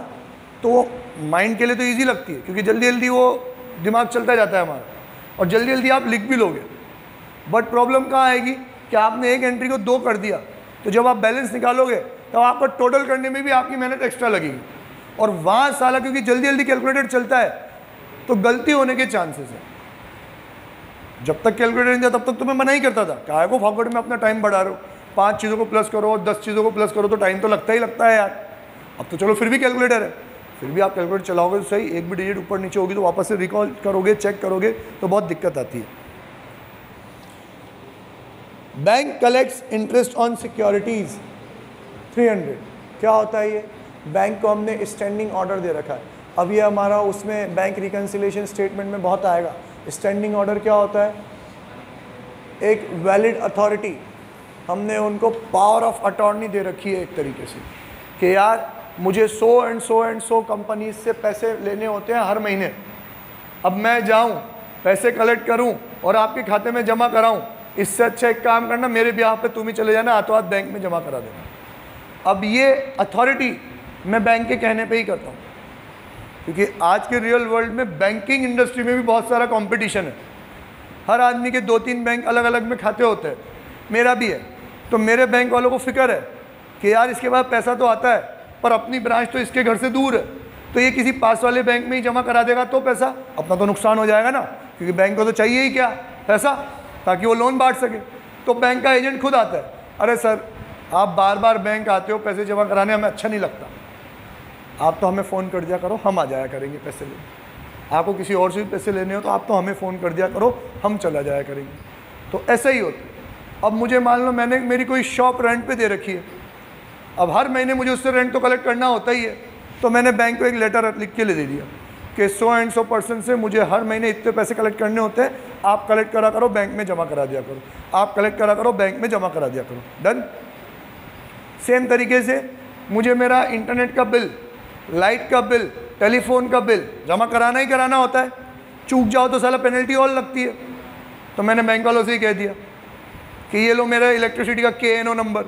तो वो माइंड के लिए तो ईजी लगती है, क्योंकि जल्दी जल्दी वो दिमाग चलता जाता है हमारा, और जल्दी जल्दी आप लिख भी लोगे। बट प्रॉब्लम कहाँ आएगी कि आपने एक एंट्री को 2 कर दिया, तो जब आप बैलेंस निकालोगे तो आपको टोटल करने में भी आपकी मेहनत एक्स्ट्रा लगेगी, और वहाँ साला क्योंकि जल्दी जल्दी कैलकुलेटर चलता है तो गलती होने के चांसेस है। जब तक कैलकुलेटर नहीं था तब तक तो मैं मना ही करता था, क्या को फॉरवर्ड में अपना टाइम बढ़ा रहे हो, 5 चीज़ों को प्लस करो, 10 चीज़ों को प्लस करो, तो टाइम तो लगता ही लगता है यार। अब तो चलो फिर भी कैलकुलेटर है, फिर भी आप कैलकुलेटर चलाओगे तो सही, एक भी डिजिट ऊपर नीचे होगी तो वापस से रिकॉल करोगे, चेक करोगे तो बहुत दिक्कत आती है। Bank collects interest on securities 300। क्या होता है ये, बैंक को हमने स्टैंडिंग ऑर्डर दे रखा है। अब ये हमारा उसमें बैंक रिकन्सिलिएशन स्टेटमेंट में बहुत आएगा। स्टैंडिंग ऑर्डर क्या होता है, एक वैलिड अथॉरिटी, हमने उनको पावर ऑफ अटॉर्नी दे रखी है एक तरीके से, कि यार मुझे 100 एंड 100 एंड 100 कंपनीज से पैसे लेने होते हैं हर महीने। अब मैं जाऊं, पैसे कलेक्ट करूं और आपके खाते में जमा कराऊं, इससे अच्छा एक काम करना, मेरे ब्याह पे तुम ही चले जाना, हाथों हाथ बैंक में जमा करा देना। अब ये अथॉरिटी मैं बैंक के कहने पे ही करता हूँ, क्योंकि आज के रियल वर्ल्ड में बैंकिंग इंडस्ट्री में भी बहुत सारा कंपटीशन है। हर आदमी के 2-3 बैंक अलग अलग में खाते होते हैं, मेरा भी है। तो मेरे बैंक वालों को फिक्र है कि यार इसके बाद पैसा तो आता है, पर अपनी ब्रांच तो इसके घर से दूर है, तो ये किसी पास वाले बैंक में ही जमा करा देगा तो पैसा, अपना तो नुकसान हो जाएगा ना, क्योंकि बैंक को तो चाहिए ही क्या, पैसा, ताकि वो लोन बांट सके। तो बैंक का एजेंट खुद आता है, अरे सर आप बार बार बैंक आते हो पैसे जमा कराने, हमें अच्छा नहीं लगता, आप तो हमें फ़ोन कर दिया करो, हम आ जाया करेंगे पैसे लेने। आपको किसी और से भी पैसे लेने हो तो आप तो हमें फ़ोन कर दिया करो, हम चला जाया करेंगे। तो ऐसा ही होता है। अब मुझे मान लो मैंने मेरी कोई शॉप रेंट पे दे रखी है, अब हर महीने मुझे उससे रेंट तो कलेक्ट करना होता ही है, तो मैंने बैंक को एक लेटर लिख के ले दे दिया कि 100 एंड 100% से मुझे हर महीने इतने पैसे कलेक्ट करने होते हैं, आप कलेक्ट करा करो, बैंक में जमा करा दिया करो, आप कलेक्ट करा करो, बैंक में जमा करा दिया करो, डन। सेम तरीके से मुझे मेरा इंटरनेट का बिल, लाइट का बिल, टेलीफोन का बिल जमा कराना ही कराना होता है, चूक जाओ तो साला पेनल्टी और लगती है। तो मैंने बैंक वालों से ही कह दिया कि ये लो मेरा इलेक्ट्रिसिटी का KNO नंबर,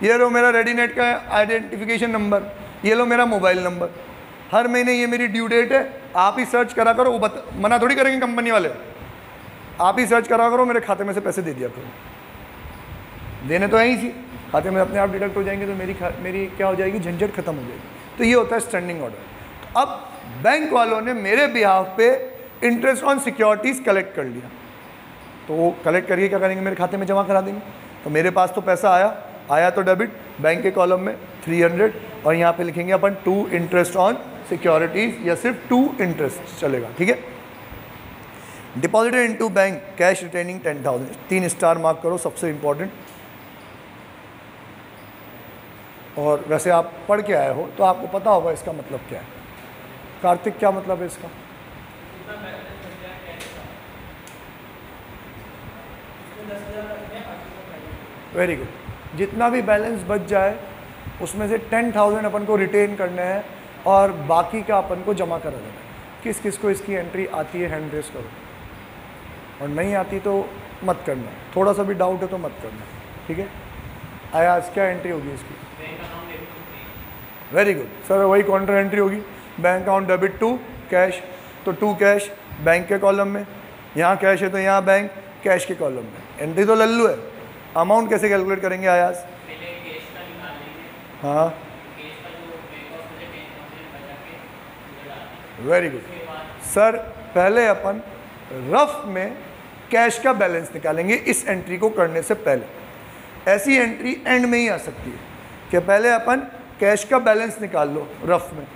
ये लो मेरा रेडीनेट का आइडेंटिफिकेशन नंबर, ये लो मेरा मोबाइल नंबर, हर महीने ये मेरी ड्यू डेट है, आप ही सर्च करा करो, वो मना थोड़ी करेंगे कंपनी वाले, आप ही सर्च करा करो, मेरे खाते में से पैसे दे दिया करो। देने तो यहीं सी खाते में अपने आप डिडक्ट हो जाएंगे, तो मेरी क्या हो जाएगी, झंझट खत्म हो जाएगी। तो ये होता है स्टैंडिंग ऑर्डर। तो अब बैंक वालों ने मेरे बिहाफ पे इंटरेस्ट ऑन सिक्योरिटीज़ कलेक्ट कर लिया, तो वो कलेक्ट करके क्या करेंगे, मेरे खाते में जमा करा देंगे। तो मेरे पास तो पैसा आया तो डेबिट, बैंक के कॉलम में 300, और यहाँ पे लिखेंगे अपन 2 इंटरेस्ट ऑन सिक्योरिटीज़, या सिर्फ 2 इंटरेस्ट चलेगा, ठीक है। Deposited into bank cash retaining 10,000, 3 star mark करो, सबसे इंपॉर्टेंट। और वैसे आप पढ़ के आए हो तो आपको पता होगा इसका मतलब क्या है। कार्तिक, क्या मतलब है इसका? Very good. जितना भी बैलेंस बच जाए उसमें से 10,000 अपन को रिटेन करने हैं और बाकी का अपन को जमा करा देना है। किस किस को इसकी एंट्री आती है हैंड रेस करो, और नहीं आती तो मत करना, थोड़ा सा भी डाउट है तो मत करना, ठीक है। अयाज क्या एंट्री होगी इसकी? वेरी गुड सर, वही काउंटर एंट्री होगी। Bank account debit to cash, तो टू कैश बैंक के कॉलम में, यहाँ कैश है तो यहाँ बैंक कैश के कॉलम में। एंट्री तो लल्लू है। अमाउंट कैसे कैलकुलेट करेंगे अयाज? हाँ वेरी गुड सर, पहले अपन रफ में कैश का बैलेंस निकालेंगे इस एंट्री को करने से पहले। ऐसी एंट्री एंड में ही आ सकती है कि पहले अपन कैश का बैलेंस निकाल लो। रफ में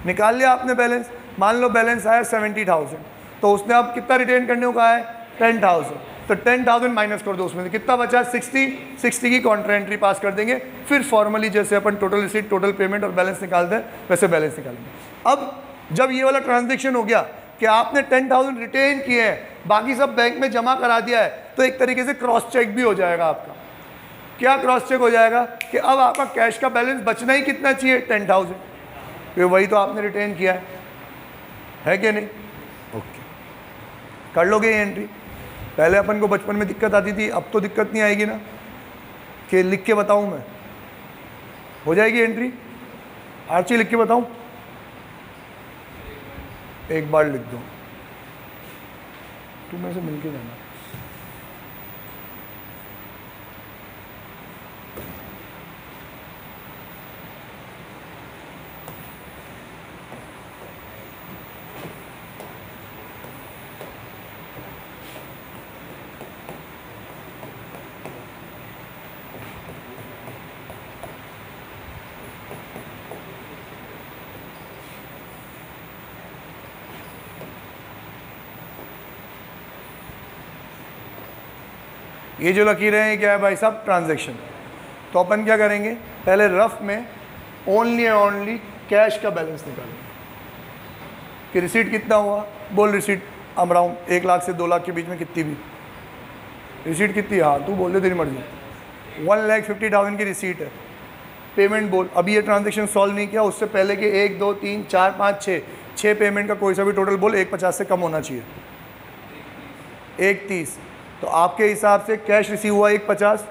निकाल लिया आपने बैलेंस, मान लो बैलेंस आया 70,000, तो उसने अब कितना रिटेन करने को कहा है? 10,000, तो 10,000 माइनस कर दो, उसमें कितना बचा? 60 की काउंटर एंट्री पास कर देंगे। फिर फॉर्मली जैसे अपन टोटल रिसीट, टोटल पेमेंट और बैलेंस निकालते हैं वैसे बैलेंस निकालेंगे। अब जब ये वाला ट्रांजेक्शन हो गया कि आपने 10,000 रिटेन किए हैं, बाकी सब बैंक में जमा करा दिया है, तो एक तरीके से क्रॉस चेक भी हो जाएगा आपका। क्या क्रॉस चेक हो जाएगा कि अब आपका कैश का बैलेंस बचना ही कितना चाहिए? 10,000, क्योंकि वही तो आपने रिटेन किया है कि नहीं? ओके, कर लोगे ये एंट्री। पहले अपन को बचपन में दिक्कत आती थी, अब तो दिक्कत नहीं आएगी ना कि लिख के बताऊं मैं? हो जाएगी एंट्री। आर्ची लिख के बताऊं? एक बार लिख दो, तुम मेरे से मिलके जाना। ये जो लकीरें हैं क्या है भाई साहब? ट्रांजैक्शन। तो अपन क्या करेंगे? पहले रफ में ओनली एंड ओनली कैश का बैलेंस निकालेंगे कि रिसीट कितना हुआ। बोल रिसीट अमाउंट 1 लाख से 2 लाख के बीच में कितनी भी रिसीट कितनी? हाँ तू बोल दे, तेरी मर्जी। 1,50,000 की रिसीट है। पेमेंट बोल। अभी ये ट्रांजेक्शन सॉल्व नहीं किया, उससे पहले कि 1 2 3 4 5 6 पेमेंट का कोई सा भी टोटल बोल 1,50 से कम होना चाहिए। 1,30, तो आपके हिसाब से कैश रिसीव हुआ 1,50,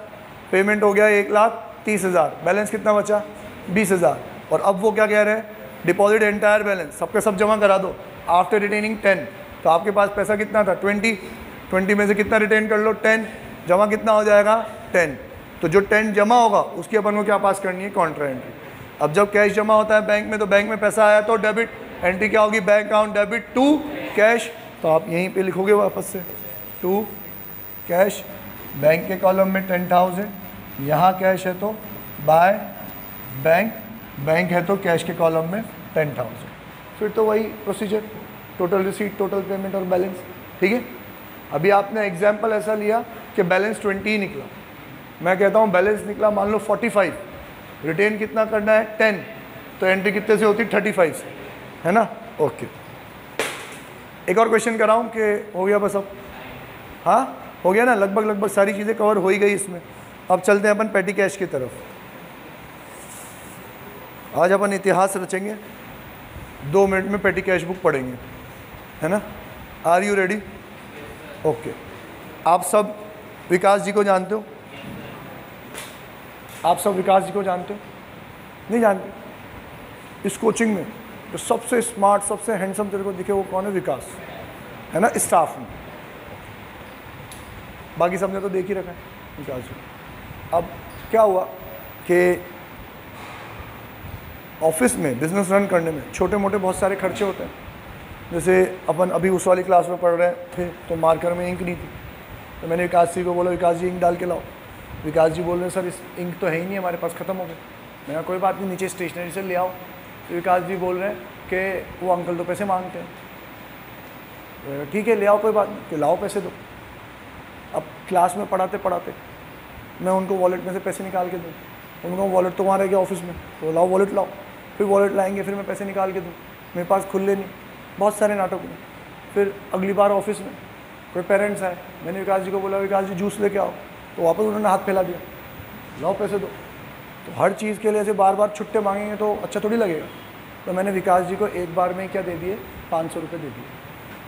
पेमेंट हो गया 1,30,000, बैलेंस कितना बचा? 20,000। और अब वो क्या कह रहे हैं? डिपॉजिट एंटायर बैलेंस, सबके सब जमा करा दो आफ्टर रिटेनिंग 10। तो आपके पास पैसा कितना था? 20 में से कितना रिटेन कर लो? 10। जमा कितना हो जाएगा? 10। तो जो 10 जमा होगा उसकी अपन को क्या पास करनी है? Counter entry. अब जब कैश जमा होता है बैंक में, तो बैंक में पैसा आया तो डेबिट एंट्री क्या होगी? Bank account debit to cash. तो आप यहीं पे लिखोगे वापस से टू कैश, बैंक के कॉलम में 10,000, यहाँ कैश है तो बाय बैंक, बैंक है तो कैश के कॉलम में 10,000। फिर तो वही procedure, total receipt, total payment और बैलेंस। ठीक है। अभी आपने एग्जाम्पल ऐसा लिया कि बैलेंस 20 ही निकला। मैं कहता हूँ बैलेंस निकला मान लो 45, रिटेन कितना करना है? 10, तो एंट्री कितने से होती? 35 से, है ना? ओके, एक और क्वेश्चन कराऊँ कि हो गया बस? अब हाँ हो गया ना, लगभग सारी चीज़ें कवर हो ही गई इसमें। अब चलते हैं अपन पेटी कैश की तरफ। आज अपन इतिहास रचेंगे, 2 मिनट में पेटी कैश बुक पढ़ेंगे, है ना? Are you ready? ओके। आप सब विकास जी को जानते हो? आप सब विकास जी को जानते हो? नहीं जानते? इस कोचिंग में जो सबसे स्मार्ट, सबसे हैंडसम तेरे को दिखे वो कौन है? विकास, है ना? स्टाफ में बाकी सबने तो देख ही रखा है विकास जी। अब क्या हुआ कि ऑफिस में बिजनेस रन करने में छोटे मोटे बहुत सारे खर्चे होते हैं। जैसे अपन अभी उस वाली क्लास में पढ़ रहे थे तो मार्कर में इंक नहीं थी, तो मैंने विकास जी को बोला विकास जी इंक डाल के लाओ। विकास जी बोल रहे सर इस इंक तो है ही नहीं हमारे पास, ख़त्म हो गए। मैंने कोई बात नहीं, नीचे स्टेशनरी से ले आओ। तो विकास जी बोल रहे हैं कि वो अंकल तो पैसे मांगते हैं। ठीक है ले आओ, कोई बात नहीं, कि लाओ पैसे दो। अब क्लास में पढ़ाते पढ़ाते मैं उनको वॉलेट में से पैसे निकाल के दूँ, उनका वॉलेट तो वहाँ रह गया ऑफिस में, तो लाओ वॉलेट लाओ। फिर वॉलेट लाएंगे, फिर मैं पैसे निकाल के दूँ, मेरे पास खुले नहीं, बहुत सारे नाटक हुए। फिर अगली बार ऑफिस में कोई पेरेंट्स आए, मैंने विकास जी को बोला विकास जी जूस लेके आओ, तो वापस उन्होंने हाथ फैला दिया, लाओ पैसे दो। तो हर चीज़ के लिए ऐसे बार बार छुट्टे मांगेंगे तो अच्छा थोड़ी लगेगा। तो मैंने विकास जी को एक बार में क्या दे दिए? 500 रुपये दे दिए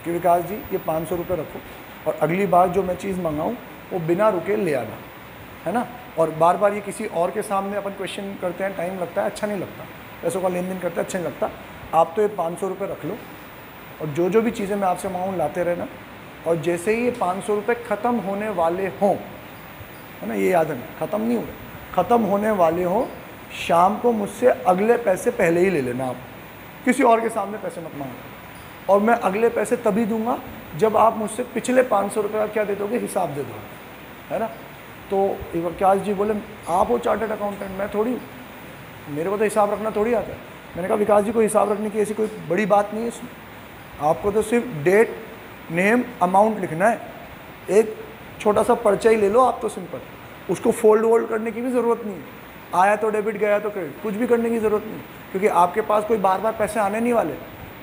कि विकास जी ये 500 रुपये रखो और अगली बार जो मैं चीज़ मंगाऊँ वो बिना रुके ले आना। है ना। और बार बार ये किसी और के सामने अपन क्वेश्चन करते हैं, टाइम लगता है, अच्छा नहीं लगता, पैसों का लेन देन करते हैं, अच्छा नहीं लगता। आप तो ये 500 रुपये रख लो और जो भी चीज़ें मैं आपसे मांगूँ लाते रहना, और जैसे ही ये 500 रुपये ख़त्म होने वाले हों, है ना, ये याद रखना, ख़त्म नहीं हुए, ख़त्म होने वाले हों, शाम को मुझसे अगले पैसे पहले ही ले लेना। आप किसी और के सामने पैसे मत मांगो, और मैं अगले पैसे तभी दूंगा जब आप मुझसे पिछले 500 रुपये का क्या दे दोगे, हिसाब दे दोगे, है ना। तो विकास जी बोले आप हो चार्टर्ड अकाउंटेंट, मैं थोड़ी हूँ, मेरे को तो हिसाब रखना थोड़ी आता है। मैंने कहा विकास जी को हिसाब रखने की ऐसी कोई बड़ी बात नहीं है इसमें, आपको तो सिर्फ डेट, नेम, अमाउंट लिखना है, एक छोटा सा पर्चा ही ले लो आप तो सिंपल, उसको फोल्ड वोल्ड करने की भी ज़रूरत नहीं है, आया तो डेबिट गया तो क्रेडिट, कुछ भी करने की ज़रूरत नहीं, क्योंकि आपके पास कोई बार बार पैसे आने नहीं वाले,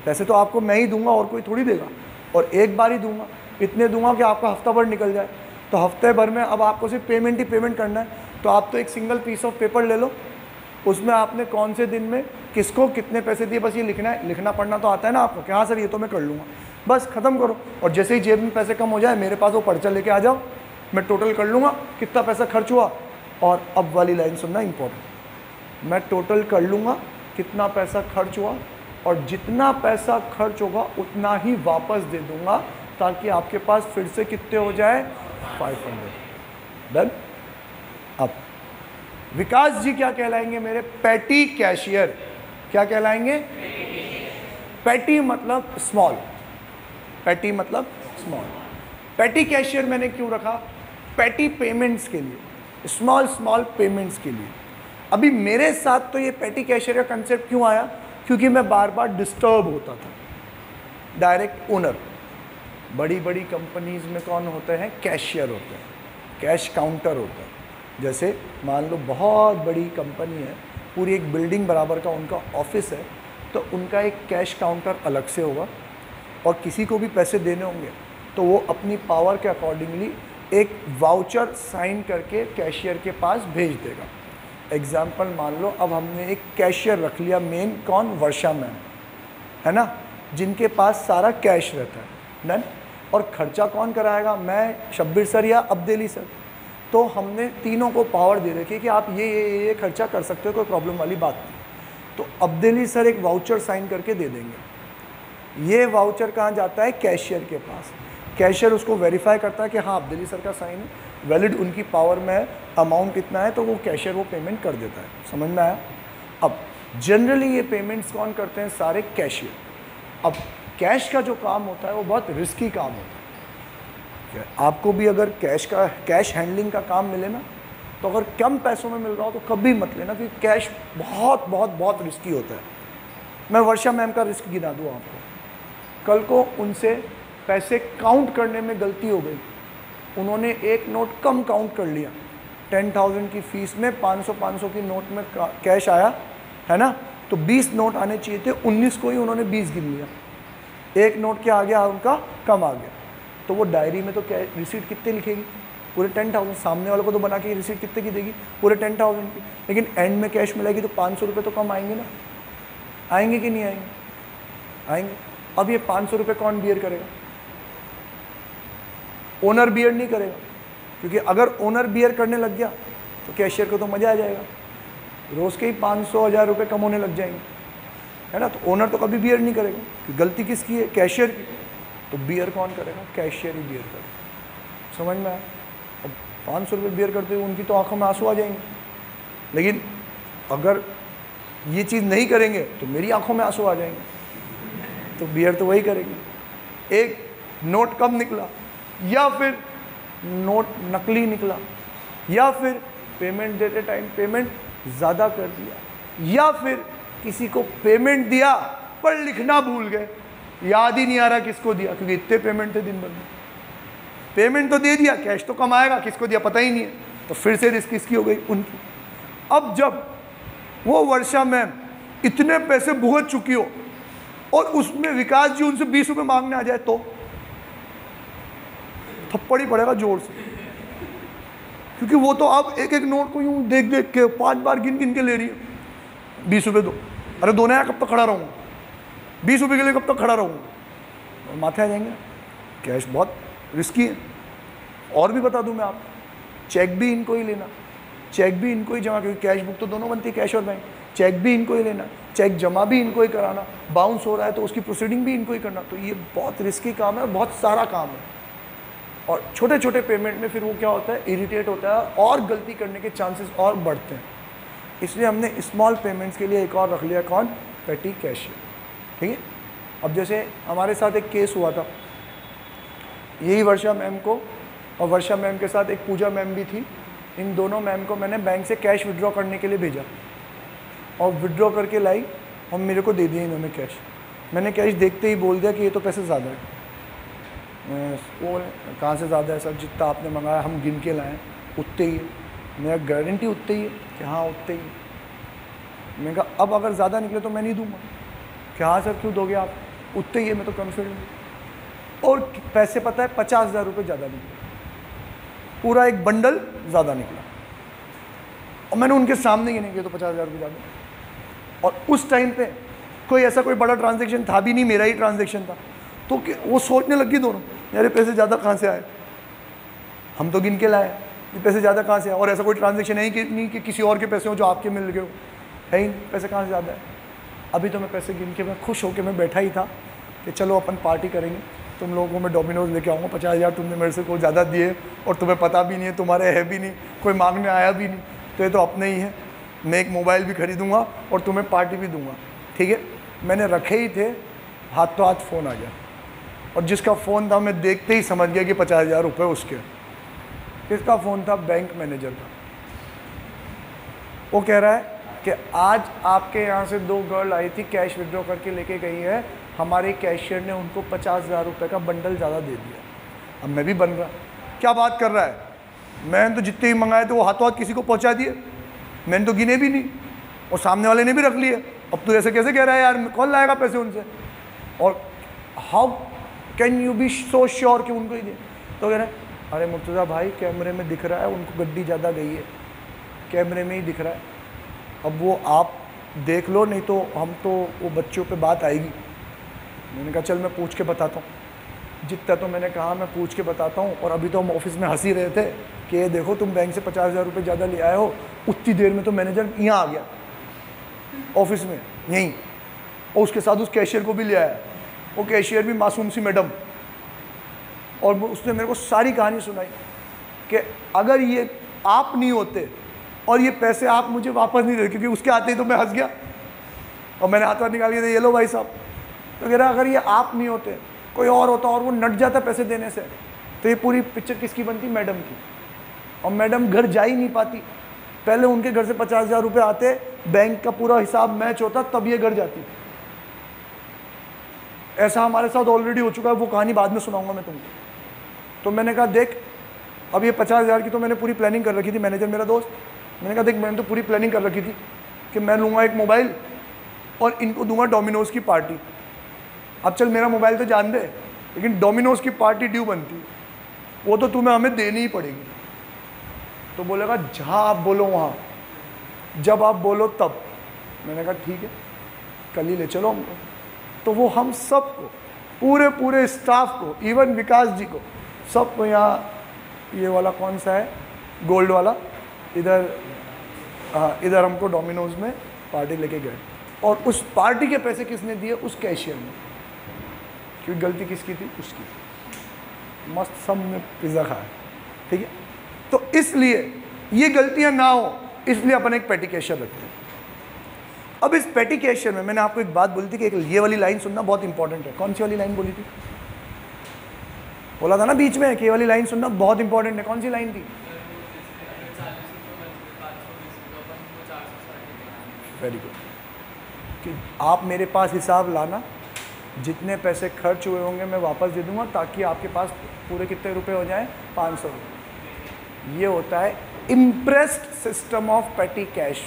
पैसे तो आपको मैं ही दूंगा और कोई थोड़ी देगा, और एक बार ही दूंगा, इतने दूंगा कि आपका हफ्ता भर निकल जाए। तो हफ्ते भर में अब आपको सिर्फ पेमेंट ही पेमेंट करना है, तो आप तो एक सिंगल पीस ऑफ पेपर ले लो, उसमें आपने कौन से दिन में किसको कितने पैसे दिए, बस ये लिखना है। लिखना पढ़ना तो आता है ना आपको कि हाँ सर ये तो मैं कर लूँगा, बस ख़त्म करो। और जैसे ही जेब में पैसे कम हो जाए, मेरे पास वो पर्चा लेके आ जाओ, मैं टोटल कर लूँगा कितना पैसा खर्च हुआ। और अब वाली लाइन सुनना इंपॉर्टेंट, मैं टोटल कर लूँगा कितना पैसा खर्च हुआ, और जितना पैसा खर्च होगा उतना ही वापस दे दूँगा, ताकि आपके पास फिर से कितने हो जाए, 500। डन। अब विकास जी क्या कहलाएंगे मेरे, पैटी कैशियर। क्या कहलाएंगे, पैटी मतलब स्मॉल, पैटी मतलब स्मॉल। पैटी कैशियर मैंने क्यों रखा, पैटी पेमेंट्स के लिए, स्मॉल स्मॉल पेमेंट्स के लिए। अभी मेरे साथ तो ये पैटी कैशियर का कंसेप्ट क्यों आया, क्योंकि मैं बार बार डिस्टर्ब होता था। डायरेक्ट ओनर, बड़ी बड़ी कंपनीज में कौन होते हैं, कैशियर होते हैं, कैश काउंटर होता है। जैसे मान लो बहुत बड़ी कंपनी है, पूरी एक बिल्डिंग बराबर का उनका ऑफिस है, तो उनका एक कैश काउंटर अलग से होगा, और किसी को भी पैसे देने होंगे तो वो अपनी पावर के अकॉर्डिंगली एक वाउचर साइन करके कैशियर के पास भेज देगा। एग्जाम्पल मान लो, अब हमने एक कैशियर रख लिया मेन, कौन, वर्षा मैम, है ना, जिनके पास सारा कैश रहता है, डन। और खर्चा कौन कराएगा, मैं, शब्बीर सर या अब्देली सर। तो हमने तीनों को पावर दे रखी है कि आप ये खर्चा कर सकते हो, कोई प्रॉब्लम वाली बात नहीं। तो अब्देली सर एक वाउचर साइन करके दे देंगे, ये वाउचर कहाँ जाता है, कैशियर के पास। कैशियर उसको वेरीफाई करता है कि हाँ अब्देली सर का साइन है, वैलिड, उनकी पावर में है, अमाउंट इतना है, तो वो कैशियर वो पेमेंट कर देता है। समझ में आया। अब जनरली ये पेमेंट्स कौन करते हैं, सारे कैशियर। अब कैश का जो काम होता है वो बहुत रिस्की काम होता है। आपको भी अगर कैश हैंडलिंग का काम मिले ना, तो अगर कम पैसों में मिल रहा हो तो कभी मत लेना, क्योंकि कैश बहुत बहुत बहुत रिस्की होता है। मैं वर्षा मैम का रिस्क गिना दूँ आपको। कल को उनसे पैसे काउंट करने में गलती हो गई, उन्होंने एक नोट कम काउंट कर लिया, 10,000 की फीस में 500 की नोट में कैश आया, है ना, तो 20 नोट आने चाहिए थे, 19 को ही उन्होंने 20 गिन लिया, एक नोट क्या आ गया उनका, कम आ गया। तो वो डायरी में तो रिसीट कितने लिखेगी, पूरे 10,000। सामने वाले को तो बना के रिसीट कितने की देगी, पूरे 10,000 की। लेकिन एंड में कैश मिलेगी तो 500 रुपये तो कम आएंगे ना, आएंगे कि नहीं आएंगे, आएंगे। अब ये 500 रुपये कौन बियर करेगा, ओनर बियर नहीं करेगा, क्योंकि अगर ओनर बियर करने लग गया तो कैशियर को तो मज़ा आ जाएगा, रोज़ के ही 500-1000 रुपये कम होने लग जाएंगे, है ना। तो ओनर तो कभी बियर नहीं करेगा, कि गलती किसकी है, कैशियर की। तो बियर कौन करेगा, कैशियर ही बियर करेगा। समझ में आया। अब 500 रुपये बियर करते हुए उनकी तो आंखों में आंसू आ जाएंगे, लेकिन अगर ये चीज़ नहीं करेंगे तो मेरी आंखों में आंसू आ जाएंगे, तो बियर तो वही करेंगे। एक नोट कम निकला, या फिर नोट नकली निकला, या फिर पेमेंट देते टाइम पेमेंट ज़्यादा कर दिया, या फिर किसी को पेमेंट दिया पर लिखना भूल गए, याद ही नहीं आ रहा किसको दिया, क्योंकि इतने पेमेंट थे दिन भर में। पेमेंट तो दे दिया, कैश तो कम आएगा, किसको दिया पता ही नहीं है, तो फिर से रिस्क किसकी हो गई, उनकी। अब जब वो वर्षा मैम इतने पैसे भुगत चुकी हो और उसमें विकास जी उनसे 20 रुपये मांगने आ जाए, तो थप्पड़ ही पड़ेगा जोर से, क्योंकि वो तो अब एक एक नोट को यूं देख देख के 5 बार गिन गिन के ले रही है। 20 रुपये दो, अरे दो नया कब तक खड़ा रहूँगा, 20 रुपये के लिए कब तक खड़ा रहूँगा, और माथे आ जाएंगे। कैश बहुत रिस्की है। और भी बता दूं मैं आपको, चेक भी इनको ही लेना, चेक भी इनको ही जमा, क्योंकि कैश बुक तो दोनों बनती है, कैश और बैंक। चेक भी इनको ही लेना, चेक जमा भी इनको ही कराना, बाउंस हो रहा है तो उसकी प्रोसीडिंग भी इनको ही करना। तो ये बहुत रिस्की काम है और बहुत सारा काम है। और छोटे छोटे पेमेंट में फिर वो क्या होता है, इरिटेट होता है और गलती करने के चांसेस और बढ़ते हैं। इसलिए हमने स्मॉल पेमेंट्स के लिए एक और रख लिया, कौन, पेटी कैशियर। ठीक है। अब जैसे हमारे साथ एक केस हुआ था, यही वर्षा मैम को और वर्षा मैम के साथ एक पूजा मैम भी थी, इन दोनों मैम को मैंने बैंक से कैश विड्रॉ करने के लिए भेजा और विड्रॉ करके लाई और मेरे को दे दिए इन्होंने कैश। मैंने कैश देखते ही बोल दिया कि ये तो पैसे ज़्यादा है। वो कहाँ से ज़्यादा है सर, जितना आपने मंगाया हम गिन के लाएँ उतने ही है। मेरा गारंटी उतने ही है कि हाँ उतने ही। मैंने कहा अब अगर ज़्यादा निकले तो मैं नहीं दूंगा। कि हाँ सर क्यों दोगे आप, उतने ही है, मैं तो कॉन्फिडेंट हूँ। और पैसे पता है 50,000 रुपये ज़्यादा निकले, पूरा एक बंडल ज़्यादा निकला और मैंने उनके सामने ही नहीं किया तो 50,000 रुपये ज़्यादा। और उस टाइम पे कोई ऐसा कोई बड़ा ट्रांजैक्शन था भी नहीं, मेरा ही ट्रांजैक्शन था। तो वो सोचने लगी दोनों, यार पैसे ज़्यादा कहाँ से आए, हम तो गिन के लाए, ये पैसे ज़्यादा कहाँ से आए। और ऐसा कोई ट्रांजैक्शन है ही नहीं कि किसी और के पैसे हो जो आपके मिल गए हो, है ही नहीं, पैसे कहाँ से ज़्यादा है। अभी तो मैं पैसे गिन के मैं खुश होकर मैं बैठा ही था कि चलो अपन पार्टी करेंगे, तुम लोगों को मैं डोमिनोज़ लेके आऊँगा। 50,000 तुमने मेरे से कोई ज़्यादा दिए और तुम्हें पता भी नहीं है, तुम्हारे है भी नहीं, कोई मांगने आया भी नहीं, तो ये तो अपने ही है। मैं एक मोबाइल भी खरीदूँगा और तुम्हें पार्टी भी दूँगा। ठीक है। मैंने रखे ही थे, हाथ तो हाथ फ़ोन आ गया और जिसका फ़ोन था मैं देखते ही समझ गया कि 50,000 रुपये उसके। किसका फ़ोन था, बैंक मैनेजर का। वो कह रहा है कि आज आपके यहाँ से 2 गर्ल आई थी, कैश विड्रॉ करके लेके गई है, हमारे कैशियर ने उनको 50,000 रुपये का बंडल ज़्यादा दे दिया। अब मैं भी बन रहा, क्या बात कर रहा है, मैंने तो जितने ही मंगाए थे वो हाथों हाथ किसी को पहुँचा दिए, मैंने तो गिने भी नहीं और सामने वाले ने भी रख लिए। अब तू ऐसे कैसे कह रहा है यार, कौन लाएगा पैसे उनसे, और how can you be so sure कि उनको ही दे। तो कह रहे हैं अरे मुर्तज़ा भाई कैमरे में दिख रहा है उनको गड्डी ज़्यादा गई है, कैमरे में ही दिख रहा है, अब वो आप देख लो, नहीं तो हम तो वो बच्चों पे बात आएगी। मैंने कहा चल मैं पूछ के बताता हूँ। जितना तो मैंने कहा मैं पूछ के बताता हूँ। और अभी तो हम ऑफिस में हंसी रहे थे कि ये देखो तुम बैंक से 50,000 रुपये ज़्यादा ले आए हो। उतनी देर में तो मैनेजर यहाँ आ गया ऑफिस में यहीं, और उसके साथ उस कैशियर को भी ले आया। वो कैशियर भी मासूम सी मैडम, और उसने मेरे को सारी कहानी सुनाई कि अगर ये आप नहीं होते और ये पैसे आप मुझे वापस नहीं देते, क्योंकि उसके आते ही तो मैं हंस गया और मैंने हाथ निकाल के दिया, ये लो भाई साहब। तो कह रहा अगर ये आप नहीं होते कोई और होता और वो नट जाता पैसे देने से, तो ये पूरी पिक्चर किसकी बनती, मैडम की। और मैडम घर जा ही नहीं पाती, पहले उनके घर से 50,000 रुपये आते, बैंक का पूरा हिसाब मैच होता, तब ये घर जाती। ऐसा हमारे साथ ऑलरेडी हो चुका है, वो कहानी बाद में सुनाऊंगा मैं तुमको। तो मैंने कहा देख अब ये 50,000 की तो मैंने पूरी प्लानिंग कर रखी थी, मैनेजर मेरा दोस्त। मैंने कहा देख मैंने तो पूरी प्लानिंग कर रखी थी कि मैं लूँगा एक मोबाइल और इनको दूंगा डोमिनोज़ की पार्टी। अब चल मेरा मोबाइल तो जान दे, लेकिन डोमिनोज़ की पार्टी ड्यू बनती है, वो तो तुम्हें हमें देनी ही पड़ेगी। तो बोलेगा जहाँ आप बोलो वहाँ, जब आप बोलो तब। मैंने कहा ठीक है कल ही ले चलो हमको। तो वो हम सबको, पूरे स्टाफ को, इवन विकास जी को, सबको यहाँ, ये वाला कौन सा है, गोल्ड वाला, इधर हमको डोमिनोज़ में पार्टी लेके गए। और उस पार्टी के पैसे किसने दिए, उस कैशियर ने, क्योंकि गलती किसकी थी, उसकी। मस्त सब में पिज़्ज़ा खाया। ठीक है। तो इसलिए ये गलतियां ना हो, इसलिए अपन एक पेटी कैशियर रखते हैं। अब इस पेटी कैशियर में मैंने आपको एक बात बोली थी कि एक ये वाली लाइन सुनना बहुत इंपॉर्टेंट है। कौन सी वाली लाइन बोली थी, बोला था ना बीच में कि ये वाली लाइन सुनना बहुत इंपॉर्टेंट है। कौन सी लाइन थी, वेरी गुड, कि आप मेरे पास हिसाब लाना, जितने पैसे खर्च हुए होंगे मैं वापस दे दूंगा, ताकि आपके पास पूरे कितने रुपए हो जाएं, 500 रुपये। ये होता है इम्प्रेस्ड सिस्टम ऑफ पेटी कैश।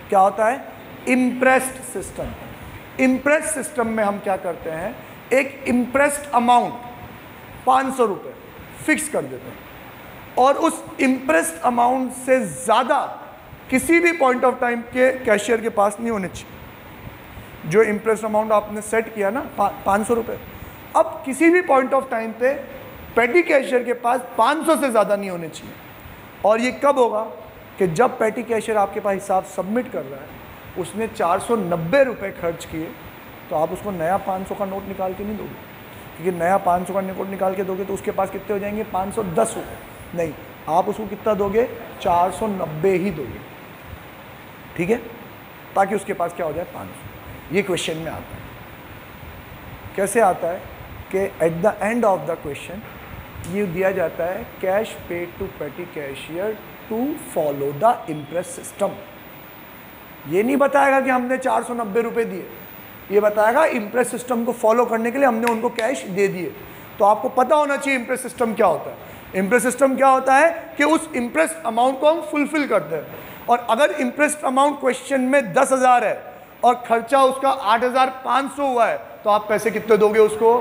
क्या होता है, इम्प्रेस्ड सिस्टम। इम्प्रेस्ड सिस्टम में हम क्या करते हैं, एक इम्प्रेस्ड अमाउंट 500 रुपये फिक्स कर देते हैं, और उस इम्प्रेस्ड अमाउंट से ज़्यादा किसी भी पॉइंट ऑफ टाइम के कैशियर के पास नहीं होने चाहिए। जो इम्प्रेस्ड अमाउंट आपने सेट किया ना 500 रुपये, अब किसी भी पॉइंट ऑफ टाइम पे पेटी कैशियर के पास 500 से ज़्यादा नहीं होने चाहिए। और ये कब होगा कि जब पेटी कैशियर आपके पास हिसाब सबमिट कर रहा है, उसने 490 रुपये खर्च किए, तो आप उसको नया 500 का नोट निकाल के नहीं दोगे, क्योंकि नया 500 का नोट निकाल के दोगे तो उसके पास कितने हो जाएंगे, 510 रुपये। नहीं, आप उसको कितना दोगे, 490 ही दोगे, ठीक है, ताकि उसके पास क्या हो जाए, 500। ये क्वेश्चन में आता है। कैसे आता है कि at the end of the question ये दिया जाता है cash paid to petty cashier to follow the imprest system. ये नहीं बताएगा कि हमने 490 रुपये दिए, ये बताएगा इम्प्रेस सिस्टम को फॉलो करने के लिए हमने उनको कैश दे दिए। तो आपको पता होना चाहिए इम्प्रेस सिस्टम क्या होता है। इम्प्रेस सिस्टम क्या होता है कि उस इम्प्रेस अमाउंट को हम फुलफिल करते हैं, और अगर इम्प्रेस अमाउंट क्वेश्चन में 10,000 है और खर्चा उसका 8,500 हुआ है, तो आप पैसे कितने दोगे उसको,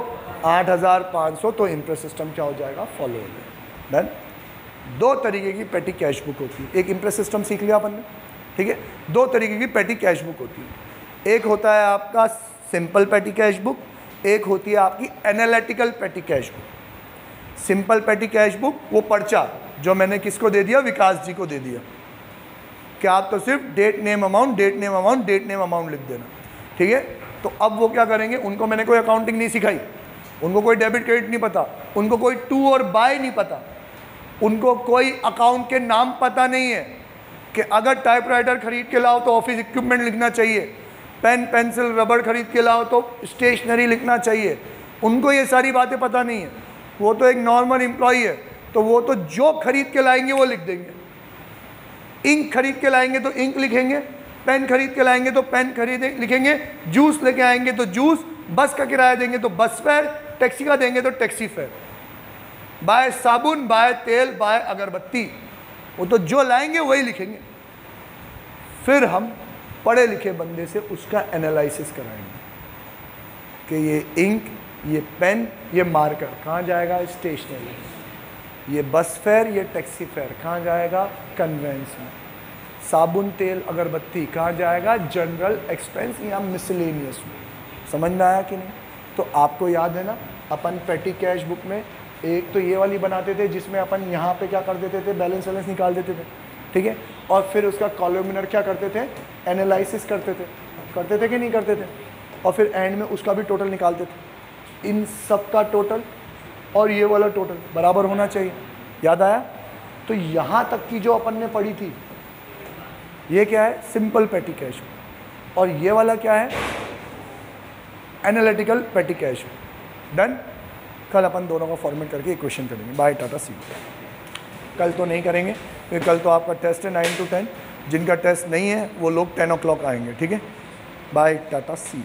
8,500। तो इम्प्रेस सिस्टम क्या हो जाएगा, फॉलो हो जाएगा। डन। 2 तरीके की पेटी कैश बुक होती है। एक इम्प्रेस सिस्टम सीख लिया अपन ने, ठीक है। 2 तरीके की पेटी कैश बुक होती है। एक होता है आपका सिंपल पेटी कैश बुक, एक होती है आपकी एनालिटिकल पेटी कैश बुक। सिंपल पेटी कैश बुक वो पर्चा जो मैंने किसको दे दिया, विकास जी को दे दिया, कि आप तो सिर्फ date name amount, date name amount, date name amount लिख देना, ठीक है। तो अब वो क्या करेंगे, उनको मैंने कोई अकाउंटिंग नहीं सिखाई, उनको कोई डेबिट क्रेडिट नहीं पता, उनको कोई टू और बाय नहीं पता, उनको कोई अकाउंट के नाम पता नहीं है कि अगर टाइपराइटर खरीद के लाओ तो ऑफिस इक्विपमेंट लिखना चाहिए, पेन पेंसिल रबड़ खरीद के लाओ तो स्टेशनरी लिखना चाहिए। उनको ये सारी बातें पता नहीं है। वो तो एक नॉर्मल एम्प्लॉई है, तो वो तो जो खरीद के लाएंगे वो लिख देंगे। इंक खरीद के लाएंगे तो इंक लिखेंगे, पेन खरीद के लाएंगे तो पेन लिखेंगे, जूस लेके आएंगे तो जूस, बस का किराया देंगे तो बस फेयर, टैक्सी का देंगे तो टैक्सी फेयर, बाय साबुन, बाय तेल, बाय अगरबत्ती, वो तो जो लाएंगे वही लिखेंगे। फिर हम पढ़े लिखे बंदे से उसका एनालिसिस कराएंगे कि ये इंक, ये पेन, ये मार्कर कहाँ जाएगा, स्टेशनरी, ये बस फेयर, ये टैक्सी फेयर कहाँ जाएगा, कन्वेंस में, साबुन तेल अगरबत्ती कहाँ जाएगा, जनरल एक्सपेंस या मिसलेनियस में। समझ में आया कि नहीं। तो आपको याद है ना, अपन पेटी कैश बुक में एक तो ये वाली बनाते थे जिसमें अपन यहाँ पे क्या कर देते थे, बैलेंस वैलेंस निकाल देते थे, ठीक है, और फिर उसका कॉलमिनर क्या करते थे, एनालिसिस करते थे कि नहीं करते थे, और फिर एंड में उसका भी टोटल निकालते थे। इन सब का टोटल और ये वाला टोटल बराबर होना चाहिए। याद आया। तो यहाँ तक की जो अपन ने पढ़ी थी, ये क्या है, सिंपल पेटी कैश, और ये वाला क्या है, एनालिटिकल पेटी कैश। डन। कल अपन दोनों का फॉर्मेट करके इक्वेशन करेंगे। बाय टाटा सी। कल तो नहीं करेंगे क्योंकि कल तो आपका टेस्ट है 9 to 10। जिनका टेस्ट नहीं है वो लोग 10 o'clock आएंगे, ठीक है। बाय टाटा सी।